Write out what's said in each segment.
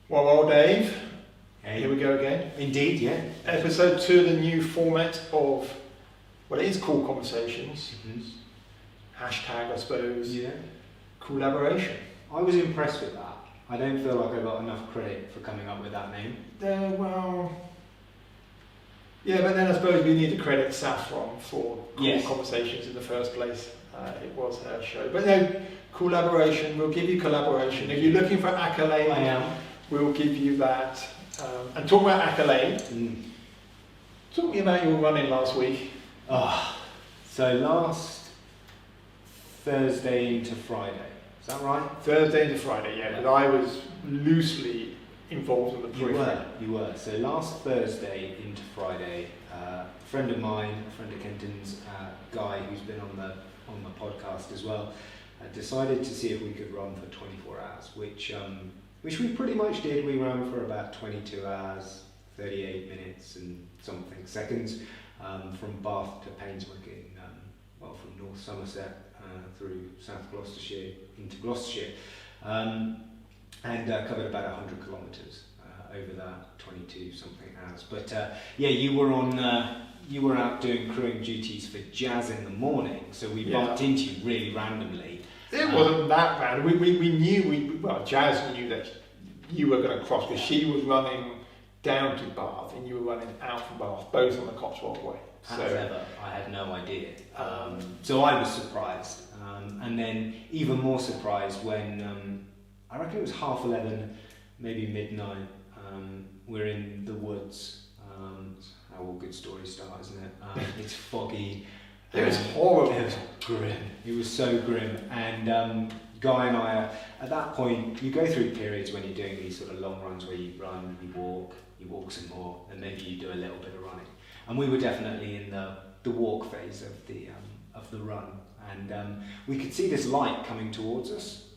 Well, Dave, Hey. here we go again. Indeed, yeah. Episode 2 of the new format of, well, it is Cool Conversations. Hashtag, I suppose, Yeah. Coolaboration. I was impressed with that. I don't feel like I got enough credit for coming up with that name. Yeah, but then I suppose we need to credit Saffron for Cool Yes. Conversations in the first place. It was her show. But no, Coolaboration, we'll give you collaboration. If you're looking for accolade, I am. we'll give you that. And talk about accolade. Talk me about your running last week. So last Thursday into Friday, is that right? Thursday into Friday, yeah, but I was loosely involved in the periphery. You were. So last Thursday into Friday, a friend of mine, a friend of Kenton's, Guy, who's been on the podcast as well, decided to see if we could run for 24 hours, which we pretty much did. We ran for about 22 hours, 38 minutes and something seconds, from Bath to Painswick from North Somerset through South Gloucestershire into Gloucestershire, and covered about 100 kilometres over that 22 something hours. But you were out doing crewing duties for Jazz in the morning, so we bumped into you really randomly. It wasn't that bad. We knew, Jazz knew that you were going to cross because she was running down to Bath and you were running out from Bath, both on the Cotswold Way. As ever, I had no idea. So I was surprised. And then even more surprised when, I reckon it was 11:30, maybe midnight, we're in the woods. That's how all good stories start, isn't it? It's foggy. It was horrible. It was grim. It was so grim. And Guy and I, at that point, you go through periods when you're doing these sort of long runs where you run, you walk some more, and maybe you do a little bit of running. And we were definitely in the walk phase of the run. And we could see this light coming towards us,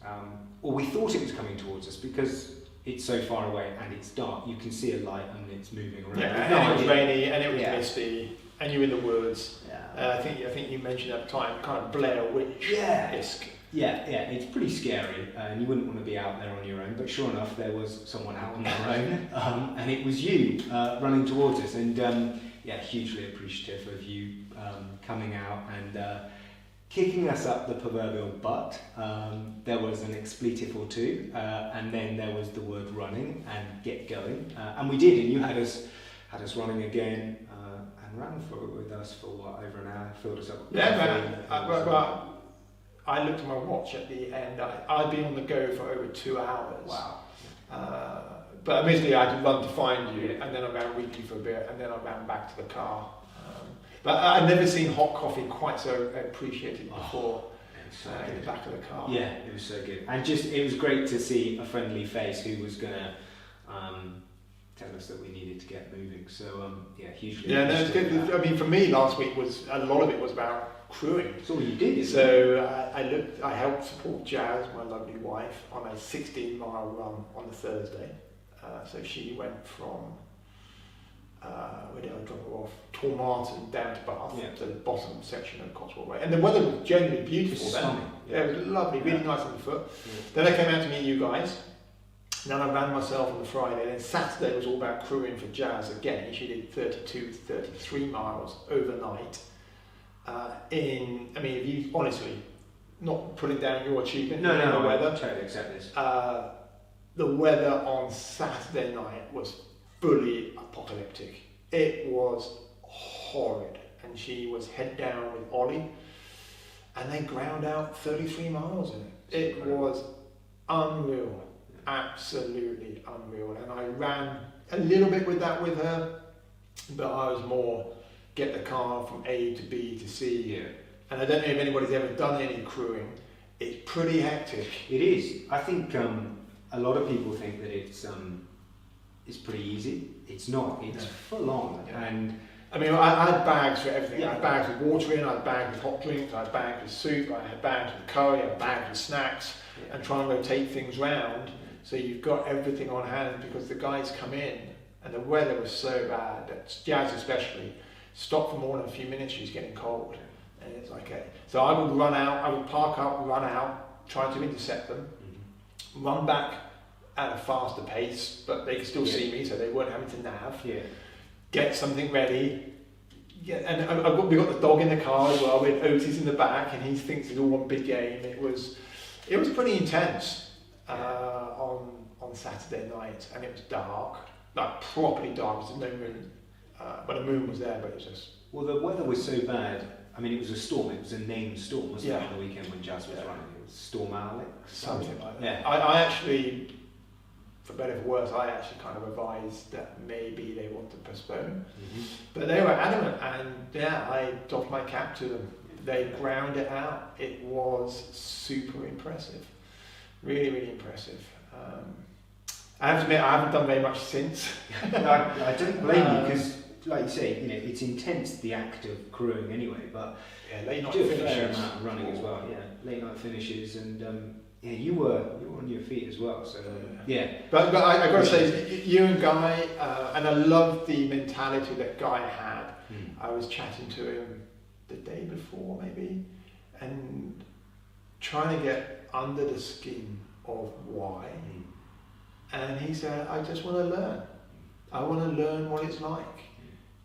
or we thought it was coming towards us because it's so far away and it's dark. You can see a light and it's moving around. Yeah, and it was rainy and it was misty, and you're in the woods. I think you mentioned at the time, kind of Blair Witch-esque. Yeah, it's pretty scary, and you wouldn't want to be out there on your own. But sure enough, there was someone out on their own, and it was you running towards us. And hugely appreciative of you coming out and kicking us up the proverbial butt. There was an expletive or two, and then there was the word running and get going, and we did. And you had us running again, and ran with us for over an hour. Filled us up. I looked at my watch at the end. I'd been on the go for over 2 hours. Wow. But admittedly, I had to run to find you, and then I ran with you for a bit, and then I ran back to the car. But I'd never seen hot coffee quite so appreciated before in the back of the car. Yeah, it was so good. And it was great to see a friendly face who was going to tell us that we needed to get moving. So, hugely. Yeah, no, it's good. I mean, for me, last week a lot of it was about crewing. That's all you did. So I helped support Jazz, my lovely wife, on a 16-mile run on the Thursday. So she went from, where did I drop her off? Tormarton down to Bath, to the bottom section of Cotswold Way. And the weather was generally beautiful then. Yeah, it was lovely, really nice on the foot. Then I came out to meet you guys. Then I ran myself on the Friday. Then Saturday was all about crewing for Jazz again. She did 32 to 33 miles overnight. If you honestly, not putting down your achievement, the weather. I totally accept this. The weather on Saturday night was fully apocalyptic. It was horrid, and she was head down with Ollie, and they ground out 33 miles in it. It was unreal, absolutely unreal. And I ran a little bit with her, but I was more get the car from A to B to C. Yeah. And I don't know if anybody's ever done any crewing. It's pretty hectic. It is. I think a lot of people think that it's pretty easy. It's not. It's full on. Yeah. And I mean, I had bags for everything. I had bags with water in, I had bags with hot drinks, I had bags with soup, I had bags with curry, I had bags with snacks, and try and rotate things round so you've got everything on hand, because the guys come in and the weather was so bad that Jazz especially stopped for more than a few minutes. She's getting cold, and it's like, okay. So I would run out, I would park up, run out, try to intercept them, run back at a faster pace, but they could still see me, so they weren't having to nav. Yeah. Get something ready. Yeah, and we got the dog in the car as well with Otis in the back, and he thinks it's all one big game. It was pretty intense on Saturday night, and it was dark, like properly dark. There was no moon. Well, the moon was there, but it was just. Well, the weather was so bad. I mean, it was a storm. It was a named storm, wasn't it? On the weekend when Jazz was running, it was Storm Alex. Something like that. Yeah. I actually, for better or for worse, I actually kind of advised that maybe they want to postpone. Mm-hmm. But they were adamant, and yeah, I doffed my cap to them. They ground it out. It was super impressive. Really, really impressive. I have to admit, I haven't done very much since. I don't blame you, because, like you say, it's intense, the act of crewing anyway, but late night do a finishes. fair amount of running as well. Yeah, late night finishes, and you were on your feet as well. So yeah. But I got to say, you and Guy, and I love the mentality that Guy had. I was chatting to him the day before, maybe, and trying to get under the skin of why. And he said, I just want to learn. I want to learn what it's like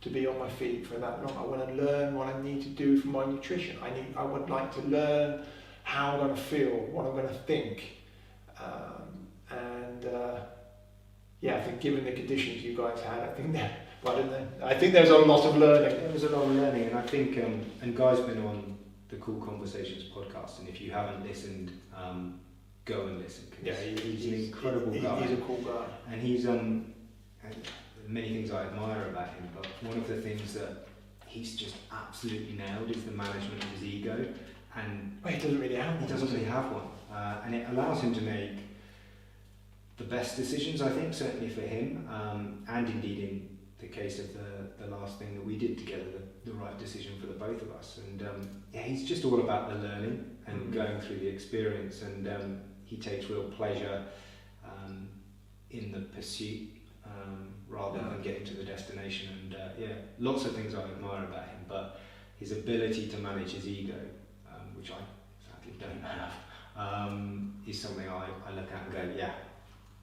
to be on my feet for that long. I want to learn what I need to do for my nutrition. I would like to learn how I'm going to feel, what I'm going to think. I think given the conditions you guys had, I think there's a lot of learning. There was a lot of learning, and I think, and Guy's been on the Coull Conversations podcast, and if you haven't listened, go and listen. He's an incredible guy. He's a cool guy. And he's many things I admire about him, but one of the things that he's just absolutely nailed is the management of his ego. And he doesn't really have one. He doesn't really have one, and it allows him to make the best decisions, I think, certainly for him, and indeed in the case of the last thing that we did together, the right decision for the both of us. And he's just all about the learning and going through the experience, and he takes real pleasure in the pursuit rather than getting to the destination. And lots of things I admire about him, but his ability to manage his ego, which I sadly don't have, is something I look at and go,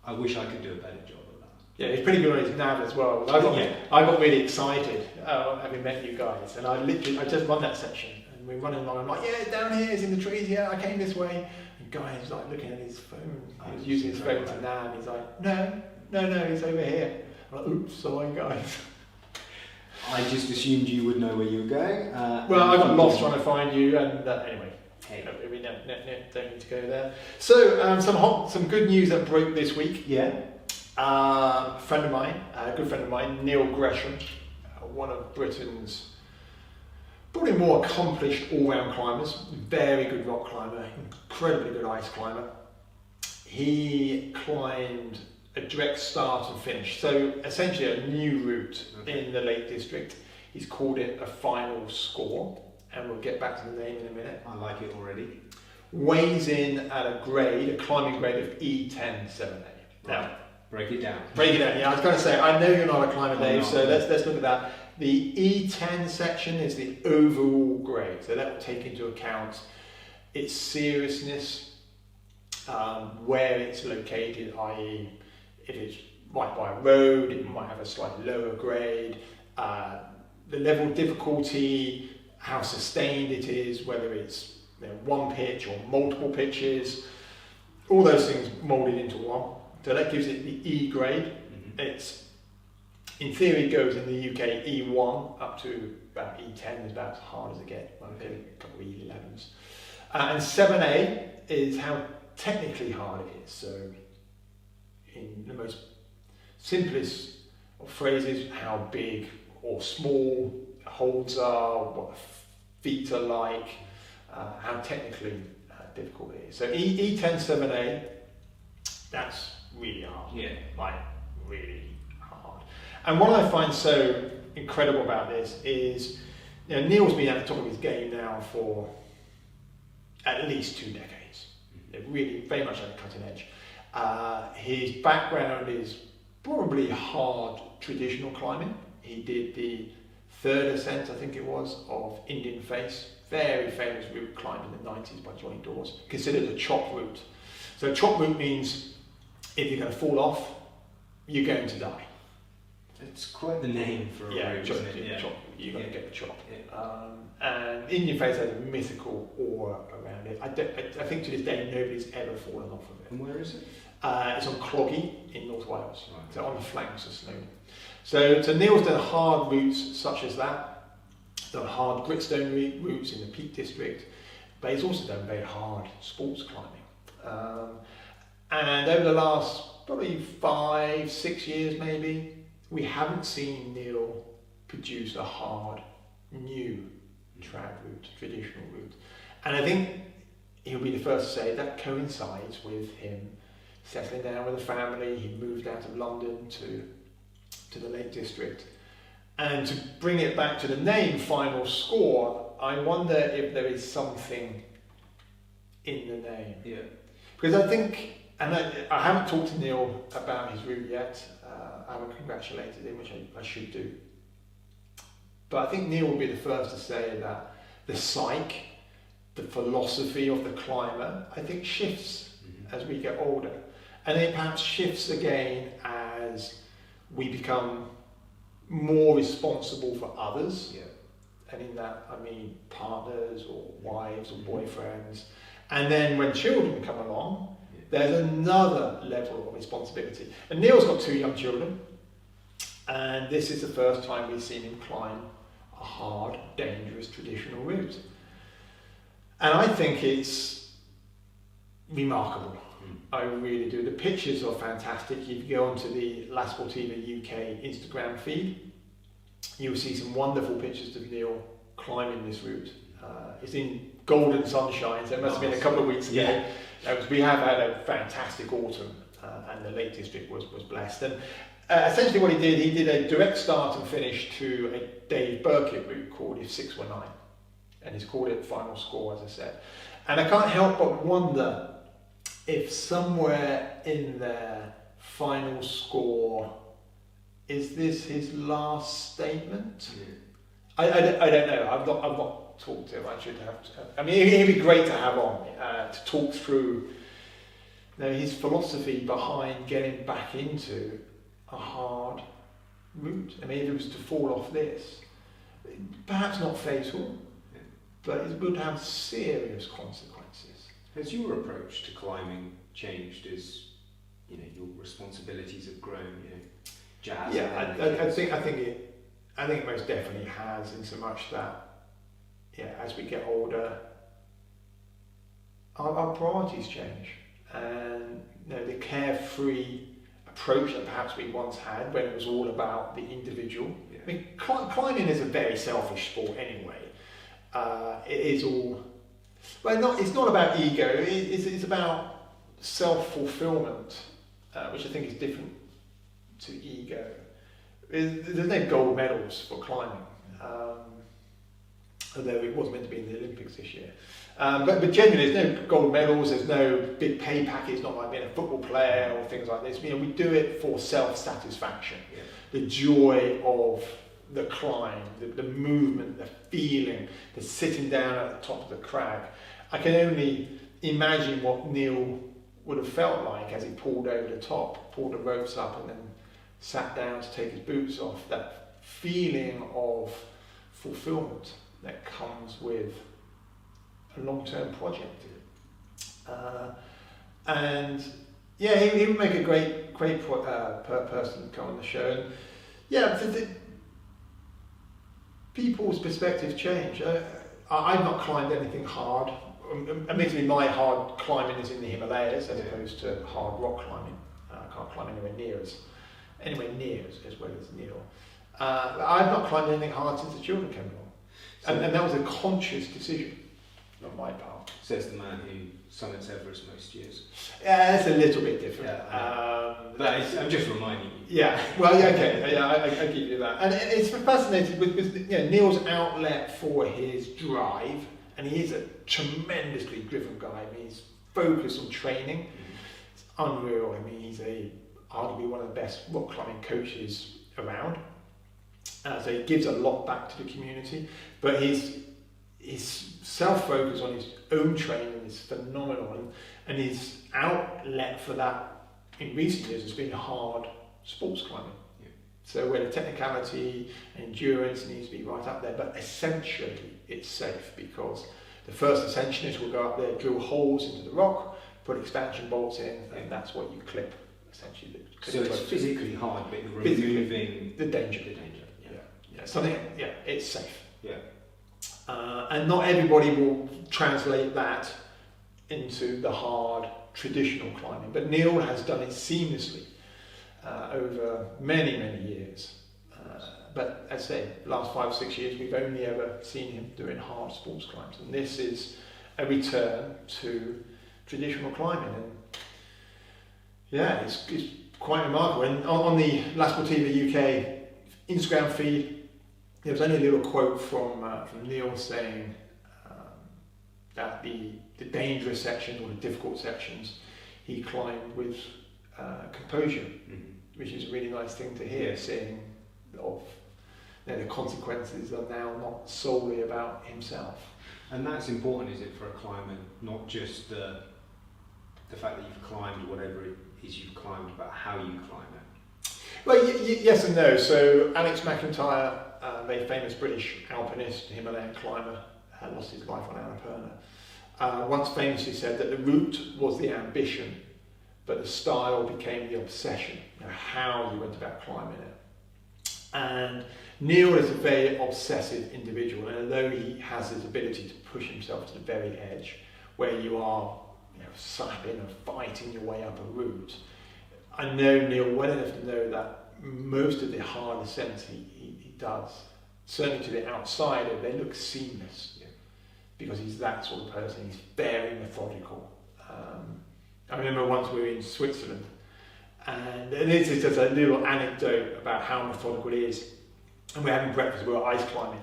I wish I could do a better job of that. Yeah, he's pretty good on his nav as well. I got really excited having met you guys, and I just run that section, and we're running along. I'm like, down here, it's in the trees. Yeah, I came this way. And Guy's like looking at his phone. He was using his phone to nav. He's like, no, he's over here. I'm like, oops, sorry, guys. I just assumed you would know where you were going. I got lost trying to find you, and anyway. Hey, we don't need to go there. So some good news that broke this week. Yeah. A friend of mine, a good friend of mine, Neil Gresham, one of Britain's probably more accomplished all-round climbers, very good rock climber, incredibly good ice climber. He climbed a direct start and finish, so essentially a new route in the Lake District. He's called it a final score, and we'll get back to the name in a minute. I like it already. Weighs in at a climbing grade of E10-7A. Now, break it down. Yeah, I was going to say, I know you're not a climber, Dave, so let's look at that. The E10 section is the overall grade, so that will take into account its seriousness, where it's located, i.e. if it's right by a road, it might have a slightly lower grade, the level of difficulty, how sustained it is, whether it's one pitch or multiple pitches, all those things moulded into one. So that gives it the E grade. It's, in theory, goes in the UK E1 up to about E10 is about as hard as it gets. A couple of E11s. And 7A is how technically hard it is. So in the most simplest of phrases, how big or small holds are, what the feet are like, how technically difficult it is. So E10 7A, that's really hard. Yeah. Like, really hard. And what I find so incredible about this is, Neil's been at the top of his game now for at least 2 decades. Really, very much at the cutting edge. His background is probably hard traditional climbing. He did the 3rd ascent, I think it was, of Indian Face. Very famous route climbed in the 90s by Johnny Dawes. Considered a chop route. So chop route means if you're going to fall off, you're going to die. It's quite the name for a route, isn't it? Chop. You're going to get the chop. Yeah. And In Your Face has a mythical aura around it. I think to this day nobody's ever fallen off of it. And where is it? It's on Cloggy in North Wales, Right. so on the flanks of Snowdon. So Neil's done hard routes such as that, done hard gritstone routes in the Peak District, but he's also done very hard sports climbing. And over the last probably 5-6 years maybe, we haven't seen Neil produce a hard, new trad route, traditional route. And I think he'll be the first to say that coincides with him settling down with a family. He moved out of London to the Lake District. And to bring it back to the name Final Score, I wonder if there is something in the name. Yeah. Because I think, and I haven't talked to Neil about his route yet, I haven't congratulated him, which I should do. But I think Neil will be the first to say that the psyche, the philosophy of the climber, I think shifts as we get older. And it perhaps shifts again as we become more responsible for others. Yeah. And in that, I mean partners or wives or boyfriends. And then when children come along, there's another level of responsibility. And Neil's got 2 young children, and this is the first time we've seen him climb a hard, dangerous, traditional route. And I think it's remarkable. I really do. The pictures are fantastic. If you go onto the La Sportiva UK Instagram feed, you'll see some wonderful pictures of Neil climbing this route. It's in golden sunshine, so it must have been a couple of weeks ago. Yeah. We have had a fantastic autumn, and the Lake District was blessed. And essentially what he did a direct start and finish to a Dave Burkitt route called If 619. And he's called it Final Score, as I said. And I can't help but wonder if somewhere in there, Final Score, is this his last statement? Yeah. I don't know. I've not talked to him. I should have to. I mean, it'd be great to have on to talk through his philosophy behind getting back into a hard route. I mean, if it was to fall off this, perhaps not fatal, but it would have serious consequences. Has your approach to climbing changed as your responsibilities have grown? Jazz. Yeah, I think it most definitely has, in so much that as we get older, our priorities change, and the carefree approach that perhaps we once had when it was all about the individual. Yeah. I mean, climbing is a very selfish sport anyway. It is all. Well, it's not about ego. It's about self-fulfillment, which I think is different to ego. There's no gold medals for climbing, although it was meant to be in the Olympics this year. But genuinely, there's no gold medals. There's no big pay packet. It's not like being a football player or things like this. We do it for self-satisfaction, the joy of the climb, the movement, the feeling, the sitting down at the top of the crag. I can only imagine what Neil would have felt like as he pulled over the top, pulled the ropes up and then sat down to take his boots off. That feeling of fulfillment that comes with a long-term project. And he would make a great person to come on the show. And people's perspectives change. I've not climbed anything hard. Admittedly, my hard climbing is in the Himalayas as opposed to hard rock climbing. I can't climb anywhere near as well as Neil. I've not climbed anything hard since the children came along. And that was a conscious decision on my part. Says the man who summits Everest most years. Yeah, it's a little bit different. I'm just reminding you. Yeah, well, okay, I give you that. And it's fascinating because Neil's outlet for his drive, and he is a tremendously driven guy. I mean, he's focused on training. It's unreal. I mean, he's arguably one of the best rock climbing coaches around. So he gives a lot back to the community, but his self-focus on his own training is phenomenal, and his outlet for that in recent years has been hard sports climbing. Yeah. So where the technicality and endurance needs to be right up there, but essentially it's safe because the first ascensionist will go up there, drill holes into the rock, put expansion bolts in, and that's what you clip, essentially. So it's physically hard, but you're removing the danger. Yeah. Something. Yeah, it's safe. Yeah. And not everybody will translate that into the hard traditional climbing, but Neil has done it seamlessly over many, many years. But as I say, last 5 or 6 years, we've only ever seen him doing hard sports climbs, and this is a return to traditional climbing. And yeah, it's quite remarkable. And on the Last TV UK Instagram feed, there was only a little quote from Neil saying that the dangerous sections or the difficult sections he climbed with composure, which is a really nice thing to hear, seeing of the consequences are now not solely about himself. And that's important, is it, for a climber, not just the fact that you've climbed whatever it is you've climbed, but how you climb it? Well, yes and no. So Alex McIntyre, a very famous British alpinist, Himalayan climber, lost his life on Annapurna, once famously said that the route was the ambition, but the style became the obsession, how you went about climbing it. And Neil is a very obsessive individual, and although he has his ability to push himself to the very edge, where you are slapping and fighting your way up a route, I know Neil well enough to know that most of the hard ascents he does, certainly to the outsider, they look seamless, because he's that sort of person. He's very methodical. I remember once we were in Switzerland, and this is just a little anecdote about how methodical he is. And we're having breakfast, we were ice climbing,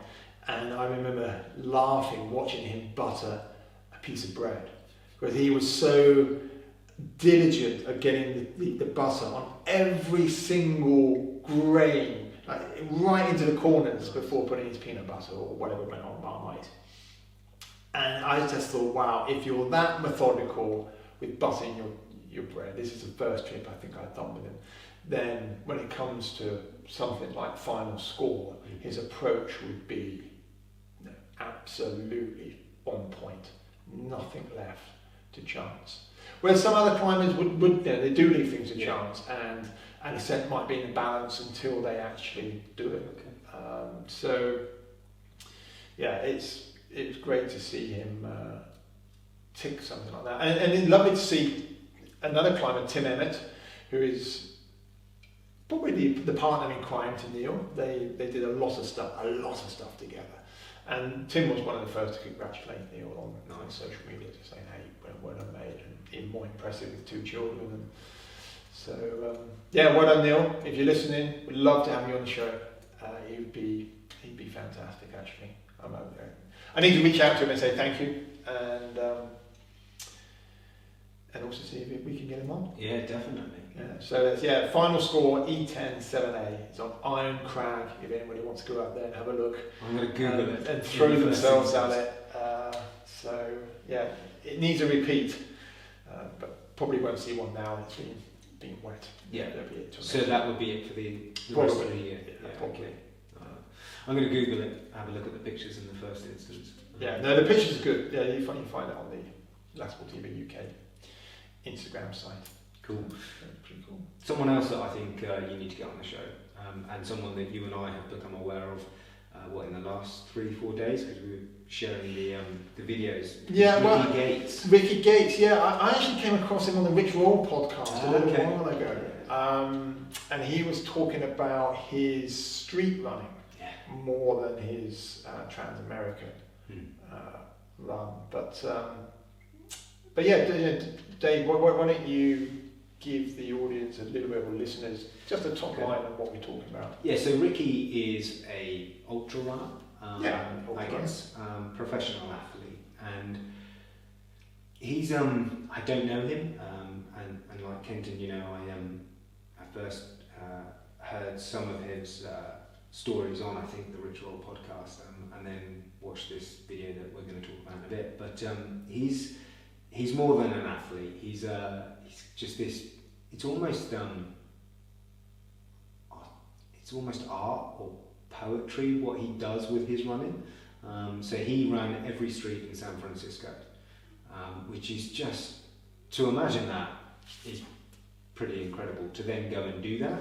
and I remember laughing watching him butter a piece of bread, because he was so diligent at getting the butter on every single grain, like right into the corners before putting his peanut butter or whatever went on Marmite. And I just thought, wow, if you're that methodical with buttering your bread, this is the first trip I think I've done with him, then when it comes to something like final score, his approach would be absolutely on point, nothing left to chance. Whereas some other climbers would they do leave things to chance, and an ascent might be in balance until they actually do it. So yeah, it's great to see him tick something like that, and it's lovely to see another climber, Tim Emmett, who is probably the partner in crime to Neil. They did a lot of stuff together. And Tim was one of the first to congratulate Neil on social media, just saying, hey, well done, mate, and even more impressive with 2 children. And so, yeah, well done, Neil. If you're listening, we'd love to have you on the show. He'd be fantastic, actually. I need to reach out to him and say thank you, and also see if we can get him on. Yeah, definitely. Yeah. So that's final score E10 7A. It's on Iron Crag. If anybody wants to go out there and have a look, I'm going to Google it and throw themselves at it. So yeah, it needs a repeat, but probably won't see one now. It's been wet. Yeah. So that would be it for the rest of the year. Yeah, probably. Okay. I'm going to Google it. Have a look at the pictures in the first instance. Yeah, no, the pictures are good. Yeah, you find it on the Last TV UK Instagram site. Cool. Pretty cool. Someone else that I think you need to get on the show, and someone that you and I have become aware of, in the last 3-4 days, because we were sharing the videos. Yeah, Rickey Gates. Rickey Gates, yeah. I actually came across him on the Rich Roll podcast a little while ago. And he was talking about his street running more than his Transamerican run. But yeah, Dave, why don't you give the audience, a little bit of listeners, just a top line on what we're talking about? Yeah, so Rickey is a ultra runner, ultra I guess, professional athlete, and he's I don't know him, and like Kenton, I first heard some of his stories on, I think, the Rich Roll podcast, and then watched this video that we're going to talk about in a bit. But he's more than an athlete. He's just this it's almost art or poetry what he does with his running. So he ran every street in San Francisco, which is just, to imagine that is pretty incredible. To then go and do that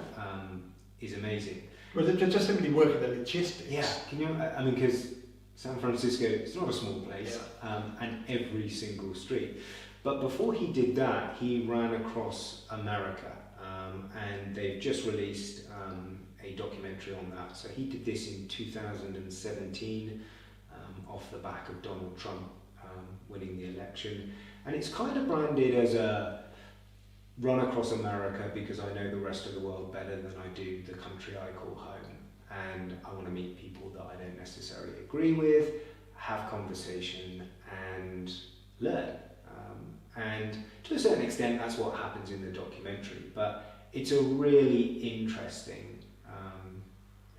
is amazing. Well, they're just simply working the logistics. Yeah, can you? I mean, because San Francisco, it's not a small place, and every single street. But before he did that, he ran across America, and they've just released a documentary on that. So he did this in 2017, off the back of Donald Trump winning the election, and it's kind of branded as a run across America because I know the rest of the world better than I do the country I call home, and I want to meet people that I don't necessarily agree with, have conversation and learn. And to a certain extent that's what happens in the documentary, but it's a really interesting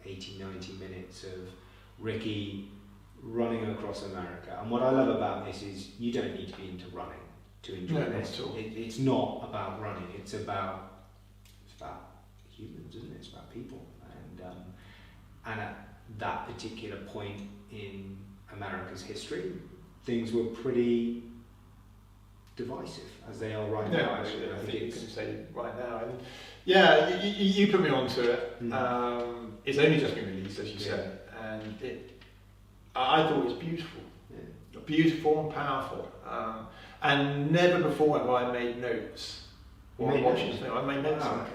80-90 minutes of Rickey running across America. And what I love about this is you don't need to be into running to enjoy this. It's not about running, it's about humans, isn't it? It's about people. And at that particular point in America's history, things were pretty divisive, as they are right now. Actually, I think you can say right now. And yeah, you put me onto it. It's only just been released, as you said, and I thought it was beautiful, beautiful and powerful. And never before have I made notes while watching this. I made notes on it.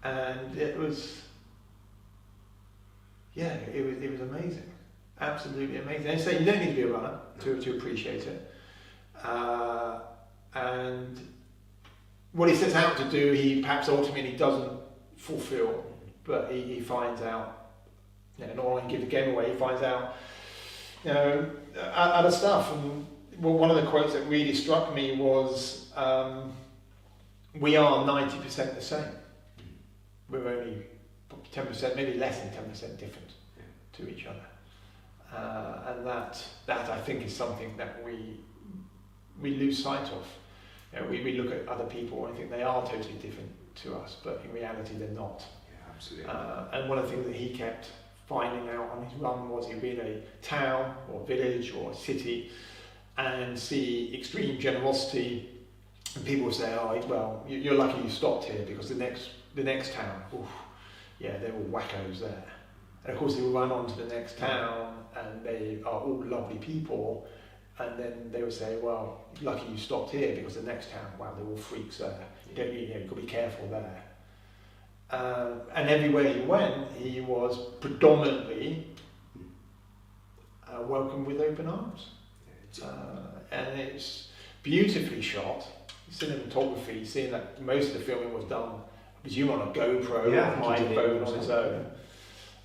And it was, it was amazing, absolutely amazing. And so you don't need to be a runner to appreciate it. And what he sets out to do, he perhaps ultimately doesn't fulfill, but he finds out, not only give the game away, he finds out, other stuff. And one of the quotes that really struck me was, we are 90% the same. We're only 10%, maybe less than 10% different to each other. And that I think is something that we lose sight of. We look at other people and think they are totally different to us, but in reality they're not. Yeah, absolutely. And one of the things that he kept finding out on his run was he'd be in a town or village or a city and see extreme generosity, and people would say, "Oh, well, you're lucky you stopped here because the next town, they're all wackos there." And of course, they would run on to the next town, and they are all lovely people. And then they would say, "Well, lucky you stopped here because the next town, wow, they're all freaks there. You've got to be careful there." And everywhere he went, he was predominantly welcomed with open arms. And it's beautifully shot. Cinematography, seeing that most of the filming was done, I presume on a GoPro or my phone on its own,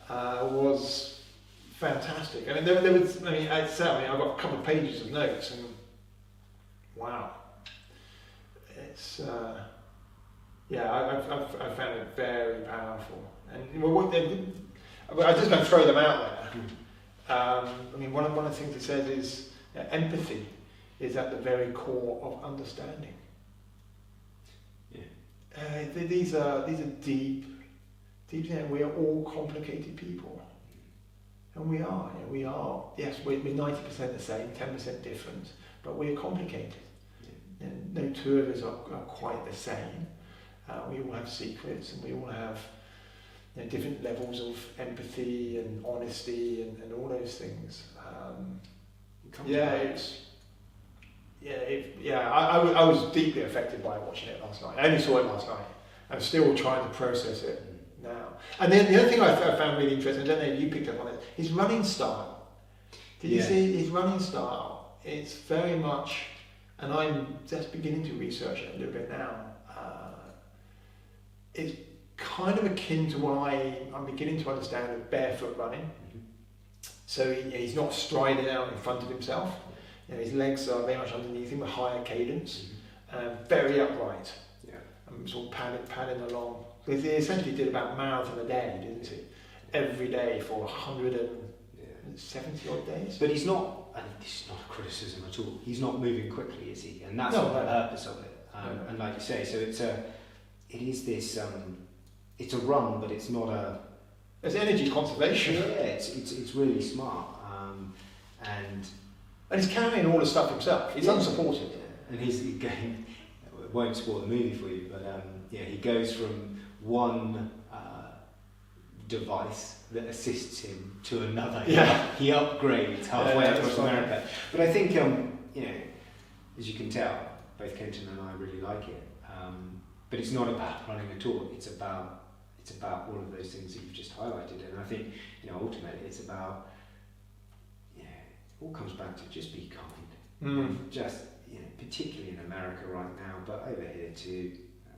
was fantastic. I mean, there was. I've got a couple of pages of notes, and wow, it's. I found it very powerful. And I'm just going to throw them out there. One of the things it says is empathy is at the very core of understanding. These are deep. We are all complicated people. And we are. Yes, we're 90% the same, 10% different, but we're complicated. And no two of us are quite the same. We all have secrets, and we all have different levels of empathy and honesty and all those things. I was deeply affected by watching it last night. I only saw it last night. I'm still trying to process it now. And the other thing I found really interesting, I don't know if you picked up on it, his running style. Did you see his running style? It's very much, and I'm just beginning to research it a little bit now, it's kind of akin to what I'm beginning to understand of barefoot running. So he's not striding out in front of himself. His legs are very much underneath him, a higher cadence, very upright. Sort of padding along. He essentially did about a marathon a day, didn't he? Every day for 170 odd days. But he's not, and this is not a criticism at all, he's not moving quickly, is he? And that's the purpose of it. And like you say, so it's a run, but it's not a. It's energy conservation. Yeah, it's really smart, and he's carrying all the stuff himself. He's unsupported. And he's going. I won't spoil the movie for you, but he goes from one device that assists him to another. Yeah. He upgrades halfway across America. But I think as you can tell, both Kenton and I really like it. But it's not about running a tour. It's about all of those things that you've just highlighted. And I think ultimately it's about it all comes back to just be kind. Just particularly in America right now, but over here too.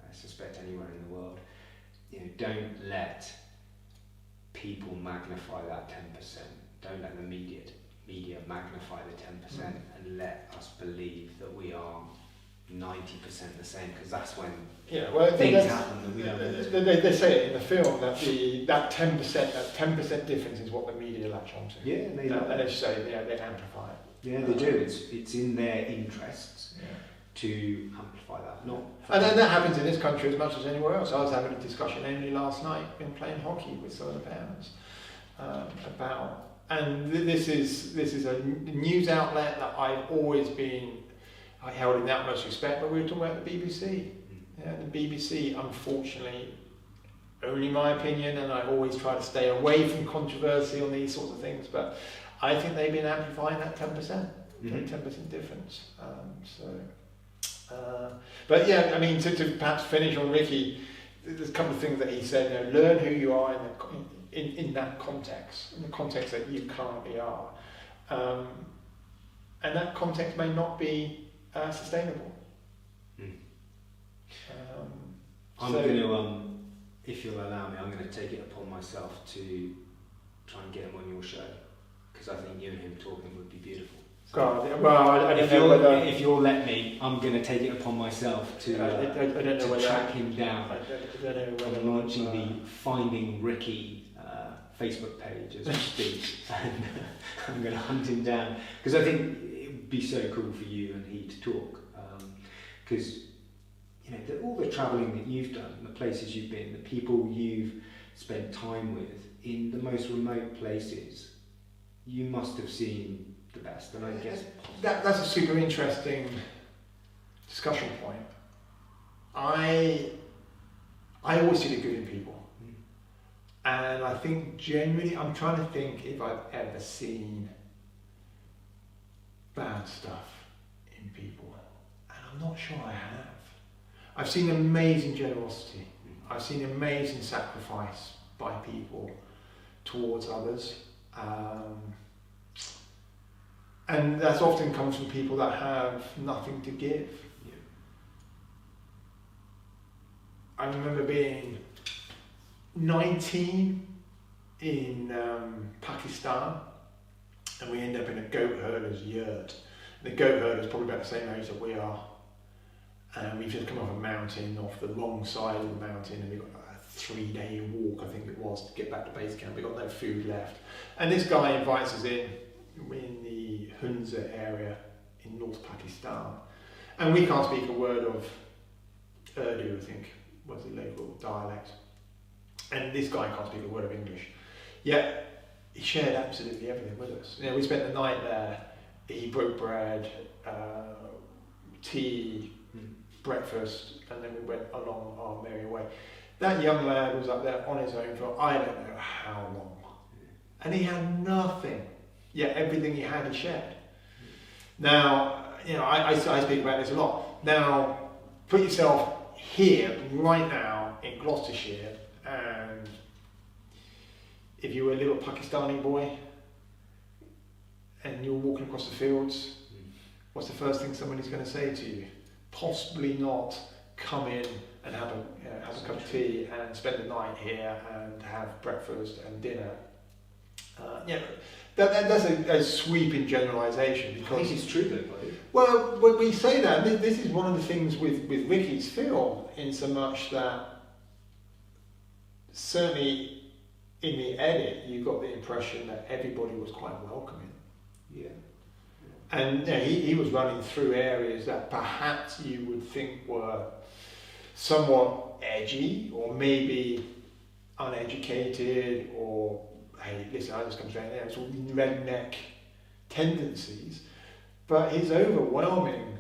I suspect anywhere in the world. Don't let people magnify that 10%. Don't let the media magnify the 10% and let us believe that we are 90% the same, because that's when things happen that we don't know. They say it in the film that that 10% difference is what the media latch onto. Yeah, and they say they amplify it. Yeah, they do. It's in their interests to amplify that. And then that happens in this country as much as anywhere else. I was having a discussion only last night, been playing hockey with some of the parents about, and this is a news outlet that I've always been held in the utmost respect, but we were talking about the BBC. Yeah, the BBC, unfortunately, only my opinion, and I always try to stay away from controversy on these sorts of things, but I think they've been amplifying that 10%, 10% difference. But yeah, I mean, to perhaps finish on Rickey, there's a couple of things that he said. Learn who you are in that context, in the context that you currently are, and that context may not be sustainable. I'm going to, if you'll allow me, I'm going to take it upon myself to try and get him on your show, because I think you and him talking would be beautiful. God, well, I don't know whether... If you'll let me, I'm going to take it upon myself to track him down. I don't know whether... I'm launching the Finding Rickey Facebook page as we speak, and I'm going to hunt him down, because I think it would be so cool for you and he to talk, because all the travelling that you've done, the places you've been, the people you've spent time with in the most remote places, you must have seen the best. And I guess that's a super interesting discussion point. I always see the good in people, and I think genuinely, I'm trying to think if I've ever seen bad stuff in people, and I'm not sure I have. I've seen amazing generosity. I've seen amazing sacrifice by people towards others. And that often comes from people that have nothing to give. Yeah. I remember being 19 in Pakistan, and we ended up in a goat herder's yurt. The goat herder is probably about the same age that we are. And we've just come off a mountain, off the wrong side of the mountain, and we've got a 3-day walk, I think it was, to get back to base camp. We've got no food left. And this guy invites us in the Hunza area in North Pakistan. And we can't speak a word of Urdu, I think, was the local dialect. And this guy can't speak a word of English. Yet, he shared absolutely everything with us. We spent the night there. He broke bread, tea, breakfast, and then we went along our merry way. That young lad was up there on his own for I don't know how long. And he had nothing, yet everything he had he shared. Now, I speak about this a lot. Now, put yourself here, right now, in Gloucestershire, and if you were a little Pakistani boy, and you're walking across the fields, what's the first thing somebody's going to say to you? Possibly not come in and have a cup of tea and spend the night here and have breakfast and dinner. That's a sweeping generalisation. Because I think it's true though, buddy. Well, when we say that, this is one of the things with Rickey's film, in so much that certainly in the edit you got the impression that everybody was quite welcoming. Yeah. And he was running through areas that perhaps you would think were somewhat edgy or maybe uneducated or, hey, listen, I just come straight there, it's all redneck tendencies. But his overwhelming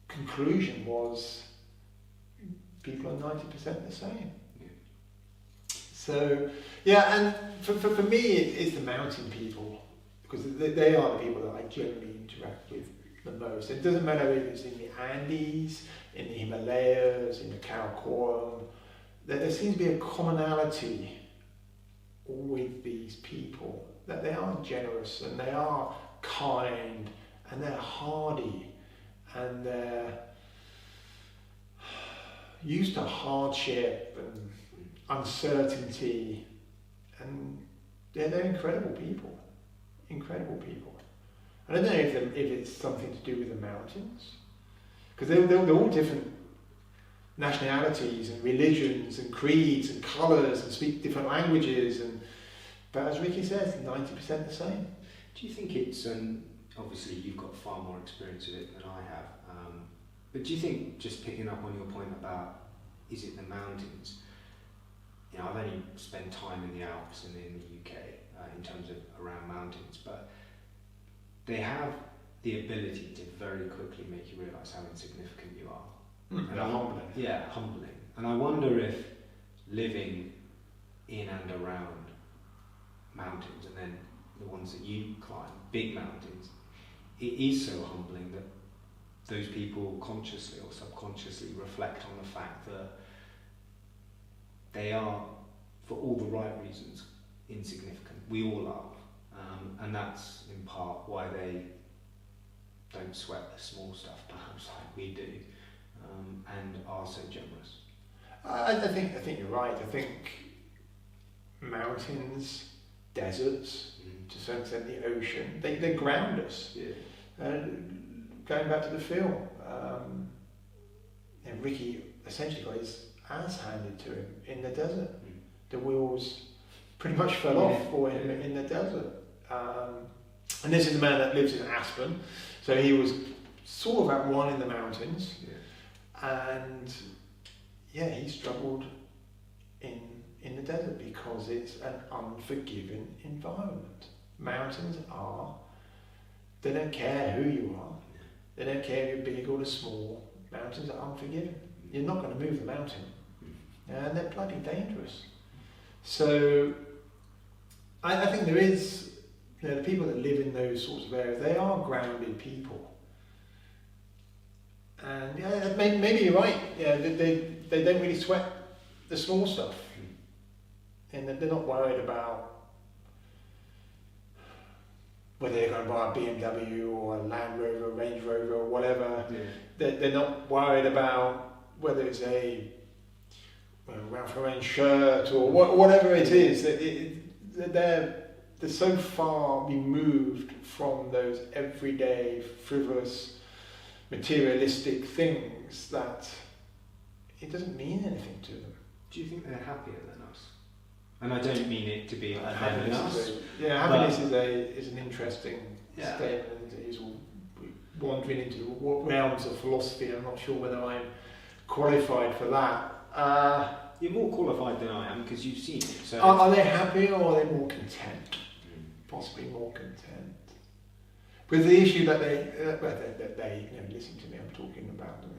conclusion was people are 90% the same. Yeah. So, yeah, and for me, it's the mountain people, because they are the people that I generally interact with the most. It doesn't matter if it's in the Andes, in the Himalayas, in the Karakoram, there seems to be a commonality with these people, that they are generous and they are kind and they're hardy and they're used to hardship and uncertainty, and they're incredible people. Incredible people. I don't know if it's something to do with the mountains, because they're all different nationalities and religions and creeds and colours and speak different languages, but as Ricky says, 90% the same. Do you think it's, obviously you've got far more experience with it than I have, but do you think, just picking up on your point about, is it the mountains? You know, I've only spent time in the Alps and in the UK in terms of around mountains, but they have the ability to very quickly make you realise how insignificant you are. And humbling. Yeah, humbling. And I wonder if living in and around mountains, and then the ones that you climb, big mountains, it is so humbling that those people consciously or subconsciously reflect on the fact that they are, for all the right reasons, insignificant. We all are. And that's in part why they don't sweat the small stuff, perhaps like we do, and are so generous. I think you're right. I think mountains, deserts, to some extent the ocean, they ground us. Yeah. Going back to the film, Ricky essentially got his ass handed to him in the desert. The wheels pretty much fell off for him in the desert. And this is a man that lives in Aspen, so he was sort of at one in the mountains. And he struggled in the desert because it's an unforgiving environment. Mountains they don't care who you are. They don't care if you're big or small. Mountains are unforgiving. You're not going to move the mountain. And they're bloody dangerous. So I think there is, the people that live in those sorts of areas, they are grounded people. And maybe you're right. They don't really sweat the small stuff. And they're not worried about whether they're going to buy a BMW or a Land Rover, Range Rover or whatever. They're not worried about whether it's a Ralph Lauren shirt or whatever it is. They're so far removed from those everyday, frivolous, materialistic things that it doesn't mean anything to them. Do you think they're happier than us? And I don't mean it to be a happiness is an interesting statement. It's all wandering into what realms of philosophy. I'm not sure whether I'm qualified for that. You're more qualified than I am because you've seen it. So are they happy or are they more content? Possibly more content. With the issue that they listen to me, I'm talking about them.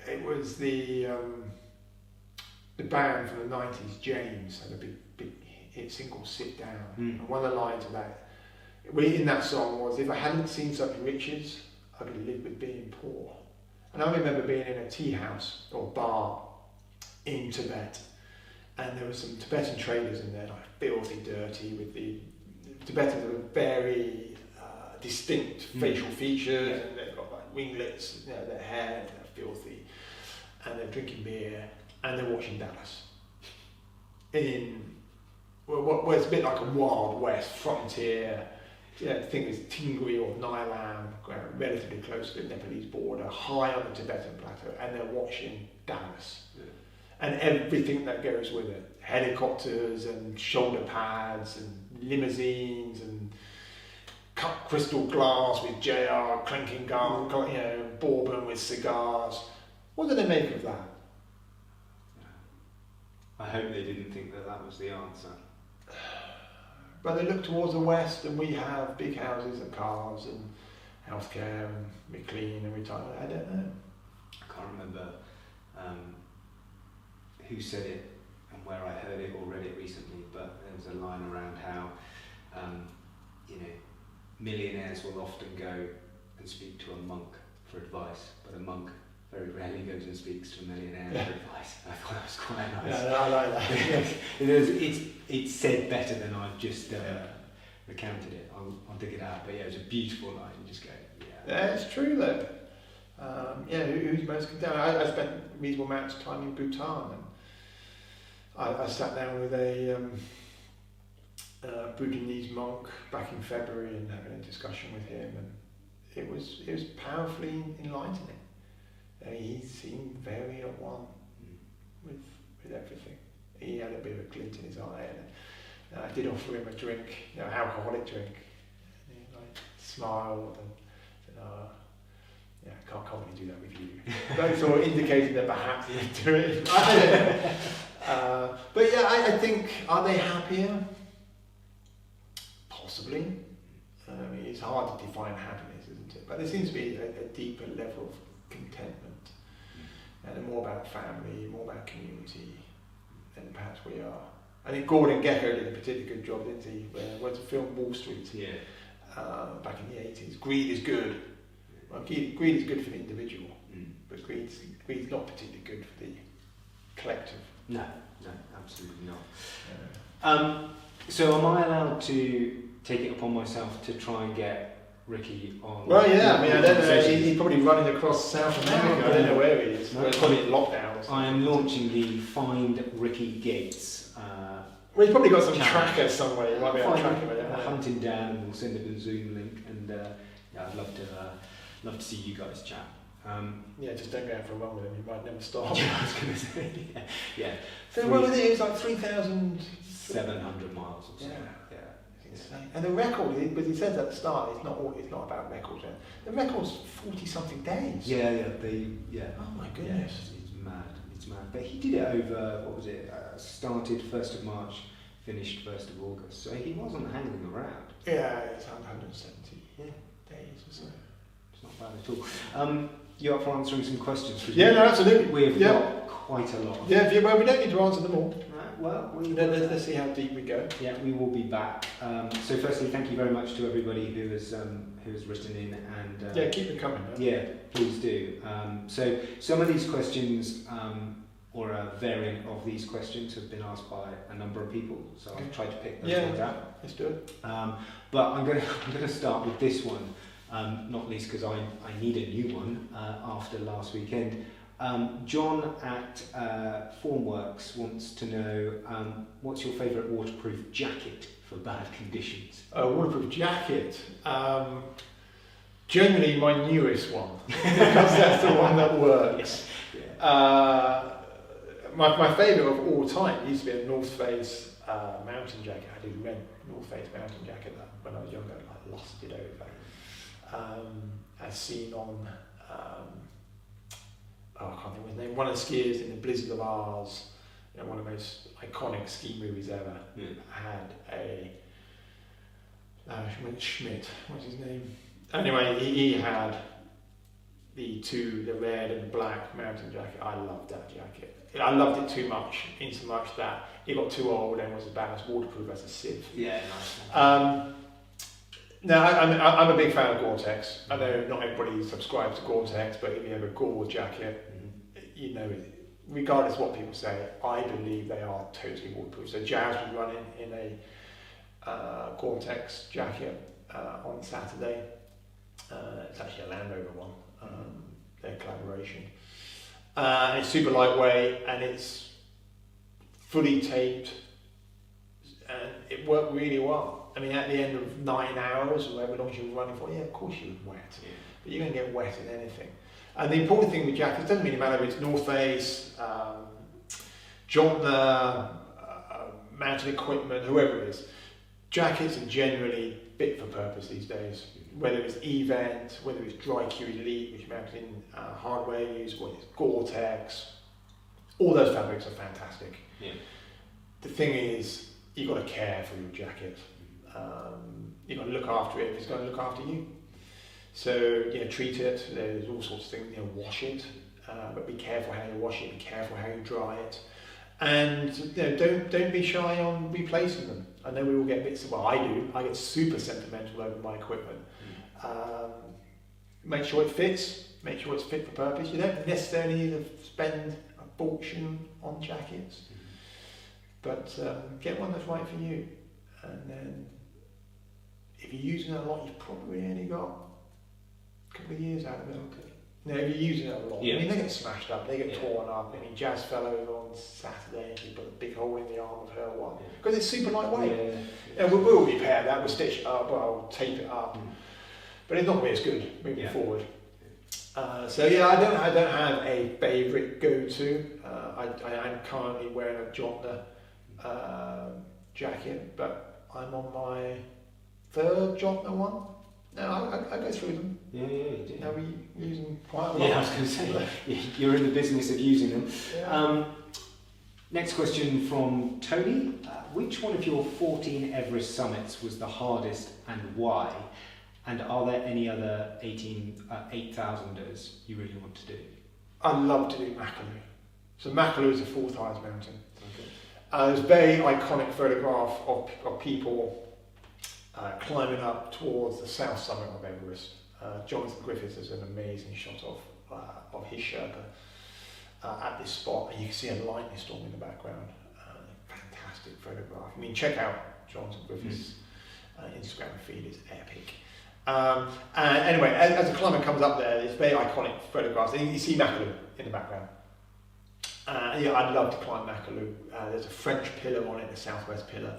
It was the band from the 90s, James, had a big hit single, Sit Down. And one of the lines of that, in that song was, if I hadn't seen such riches, I could live with being poor. And I remember being in a tea house or bar in Tibet, and there were some Tibetan traders in there, like filthy dirty, with the Tibetans have very distinct facial features, and they've got like winglets, their hair, they're filthy, and they're drinking beer, and they're watching Dallas. Well, it's a bit like a Wild West frontier. The thing is Tingri or Nilam, relatively close to the Nepalese border, high on the Tibetan plateau, and they're watching Dallas. and everything that goes with it. Helicopters and shoulder pads and limousines and cut crystal glass with JR, clinking glass, bourbon with cigars. What do they make of that? I hope they didn't think that was the answer. But they look towards the west, and we have big houses and cars and healthcare and we're clean and retirement. I don't know. I can't remember who said it and where I heard it or read it recently, but there was a line around how millionaires will often go and speak to a monk for advice, but a monk very rarely goes and speaks to a millionaire for advice. I thought that was quite nice. Yeah, I like that. It's said better than I've just recounted it. I'll dig it out, but yeah, it was a beautiful line. You just go, yeah, it's true though. Who's most content? I spent a reasonable amount of time in Bhutan, and I sat down with a Bhutanese monk back in February and having a discussion with him, and it was powerfully enlightening. He seemed very at one with everything. He had a bit of a glint in his eye, and I did offer him a drink, alcoholic drink, and he smiled and said, I can't really do that with you. That sort of indicated that perhaps he would do it. I don't know. But yeah, I think, are they happier? Possibly. It's hard to define happiness, isn't it? But there seems to be a deeper level of contentment, and more about family, more about community than perhaps we are. I think Gordon Gekko did a particularly good job, didn't he? When the film Wall Street, back in the 80s. Greed is good. Well, greed is good for the individual, but greed's not particularly good for the collective. No, absolutely not. So am I allowed to take it upon myself to try and get Rickey on? Well, yeah, I don't know, he's probably running across South America. I don't know where he is. No, He's probably in lockdown or something. I am launching the Find Rickey Gates well, he's probably got some tracker somewhere. You might be able to track him. Hunt him down, and we'll send him a Zoom link, and I'd love to see you guys chat. Just don't go out for a run with him. You might never stop. Yeah, I was going to say. Yeah. So what was it? It was like 700 miles or so. Yeah. Insane. And the record, because he says at the start, it's not about records. The record's 40-something days. Yeah. Oh my goodness. Yeah, it's mad. But he did it over, what was it? Started 1st of March, finished 1st of August. So he wasn't hanging around. Yeah, it's 170 days or so. It's not bad at all. You up for answering some questions? Yeah, no, absolutely. We've got quite a lot. Well, we don't need to answer them all. Let's see how deep we go. Yeah, we will be back. So firstly, thank you very much to everybody who has written in, and keep them coming. Man. Yeah, please do. So some of these questions, or a variant of these questions, have been asked by a number of people. So I've tried to pick those ones out. Let's do it. But I'm going to start with this one, not least because I need a new one after last weekend. John at Formworks wants to know, what's your favourite waterproof jacket for bad conditions? A waterproof jacket? Generally my newest one, because that's the one that works. My favourite of all time used to be a North Face mountain jacket. I did rent North Face mountain jacket when I was younger. I lost it over. As seen on... I can't think of his name. One of the skiers in the Blizzard of Ours, one of the most iconic ski movies ever, had a Schmidt. What's his name? Anyway, he had the red and black mountain jacket. I loved that jacket. I loved it too much, in so much that it got too old and was about as waterproof as a sieve. Yeah, nice. Now, I'm a big fan of Gore-Tex. I know not everybody subscribes to Gore-Tex, but if you have a Gore jacket, regardless of what people say, I believe they are totally waterproof. So Jazz was running in a Gore-Tex jacket on Saturday. It's actually a Land Rover one, their collaboration. It's super lightweight and it's fully taped, and it worked really well. I mean, at the end of 9 hours, or however long she was running for, of course she was wet. Yeah. But you're going to get wet in anything. And the important thing with jackets, it doesn't really matter if it's North Face, Jontner, mounted equipment, whoever it is, jackets are generally fit for purpose these days. Whether it's Event, whether it's Dry Q Elite, which mounted in hardware use, whether it's Gore-Tex, all those fabrics are fantastic. Yeah. The thing is, you've got to care for your jacket. You've got to look after it if it's going to look after you. So, treat it. There's all sorts of things. Wash it, but be careful how you wash it. Be careful how you dry it, and don't be shy on replacing them. I know we all get bits. Well, I do. I get super sentimental over my equipment. Make sure it fits. Make sure it's fit for purpose. You don't necessarily need to spend a fortune on jackets, but get one that's right for you. And then, if you're using it a lot, you've probably only got a couple of years out of it. Okay. Now, if you're using it a lot, yeah. I mean, they get smashed up, they get torn up. I mean, Jazz fell over on Saturday and she put a big hole in the arm of her one because it's super lightweight. And we'll repair that, we'll stitch it up, I'll tape it up, but it's not going to be as good moving forward. So I don't have a favourite go-to. I am currently wearing a Jontner jacket, but I'm on my third Jontner one. No, I go through them. Yeah, you do. Now we use them quite a lot. Yeah, I was going to say, you're in the business of using them. Yeah. Next question from Tony. Which one of your 14 Everest summits was the hardest and why? And are there any other 8,000ers you really want to do? I love to do Makalu. So Makalu is the fourth highest mountain. Okay. There's a very iconic photograph of people climbing up towards the south summit of Everest. Jonathan Griffiths has an amazing shot of his Sherpa at this spot, and you can see a lightning storm in the background. Fantastic photograph. I mean, check out Jonathan Griffiths' Instagram feed, is epic. And anyway, as the climber comes up there, it's very iconic photographs. And you see Makalu in the background. I'd love to climb Makalu. There's a French pillar on it, the southwest pillar.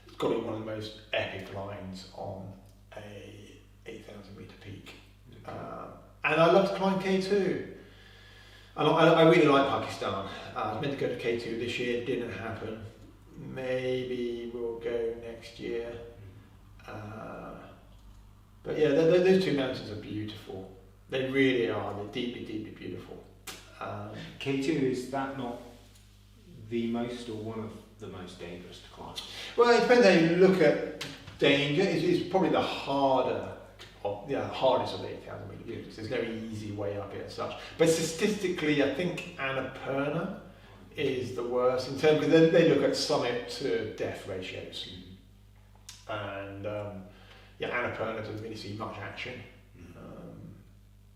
It's got to be one of the most epic lines on a 8,000 metre peak. And I love to climb K2. I really like Pakistan. I was meant to go to K2 this year, didn't happen. Maybe we'll go next year. But yeah, those two mountains are beautiful. They really are. They're deeply, deeply beautiful. K2, is that not the most or one of the most dangerous to climb? Well, it depends how you look at danger. It's probably the hardest of the 8,000 metre peaks. There's no easy way up it as such. But statistically, I think Annapurna is the worst in terms, because they look at summit to death ratios. And Annapurna doesn't really see much action